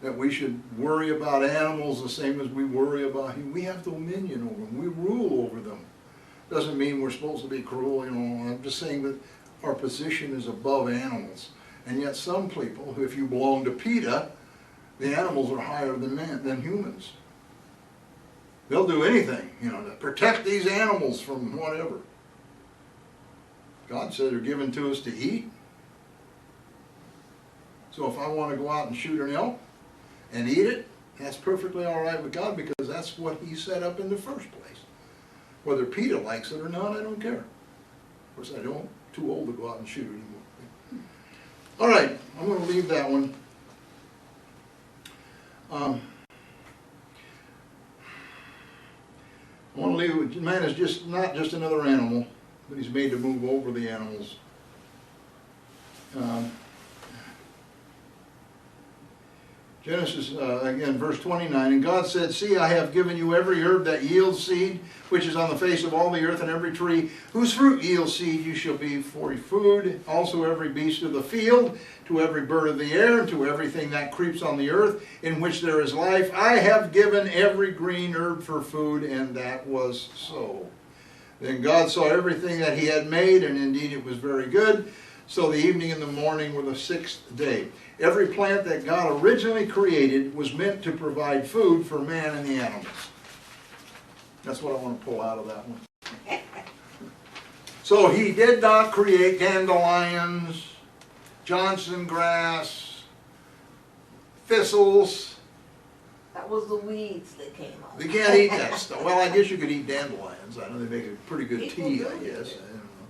[SPEAKER 1] that we should worry about animals the same as we worry about him. We have dominion over them. We rule over them. Doesn't mean we're supposed to be cruel, you know. I'm just saying that our position is above animals. And yet some people, if you belong to PETA, the animals are higher than humans. They'll do anything, you know, to protect these animals from whatever. God said they're given to us to eat. So if I want to go out and shoot an elk and eat it, that's perfectly all right with God, because that's what he set up in the first place. Whether PETA likes it or not, I don't care. Of course, I don't. Too old to go out and shoot anymore. All right, I'm going to leave that one. I want to leave it. Man is just not just another animal, but he's made to move over the animals. Genesis, again, verse 29, and God said, see, I have given you every herb that yields seed, which is on the face of all the earth, and every tree whose fruit yields seed you shall be for food. Also every beast of the field, to every bird of the air, and to everything that creeps on the earth, in which there is life, I have given every green herb for food, and that was so. Then God saw everything that he had made, and indeed it was very good. So the evening and the morning were the sixth day. Every plant that God originally created was meant to provide food for man and the animals. That's what I want to pull out of that one. So he did not create dandelions, Johnson grass, thistles.
[SPEAKER 2] That was the weeds that came on.
[SPEAKER 1] They can't eat that stuff. Well, I guess you could eat dandelions. I know they make a pretty good tea, I guess. I don't know.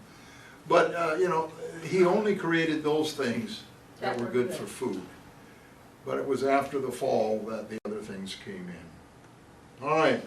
[SPEAKER 1] But, you know, he only created those things that were good for food. But it was after the fall that the other things came in. All right.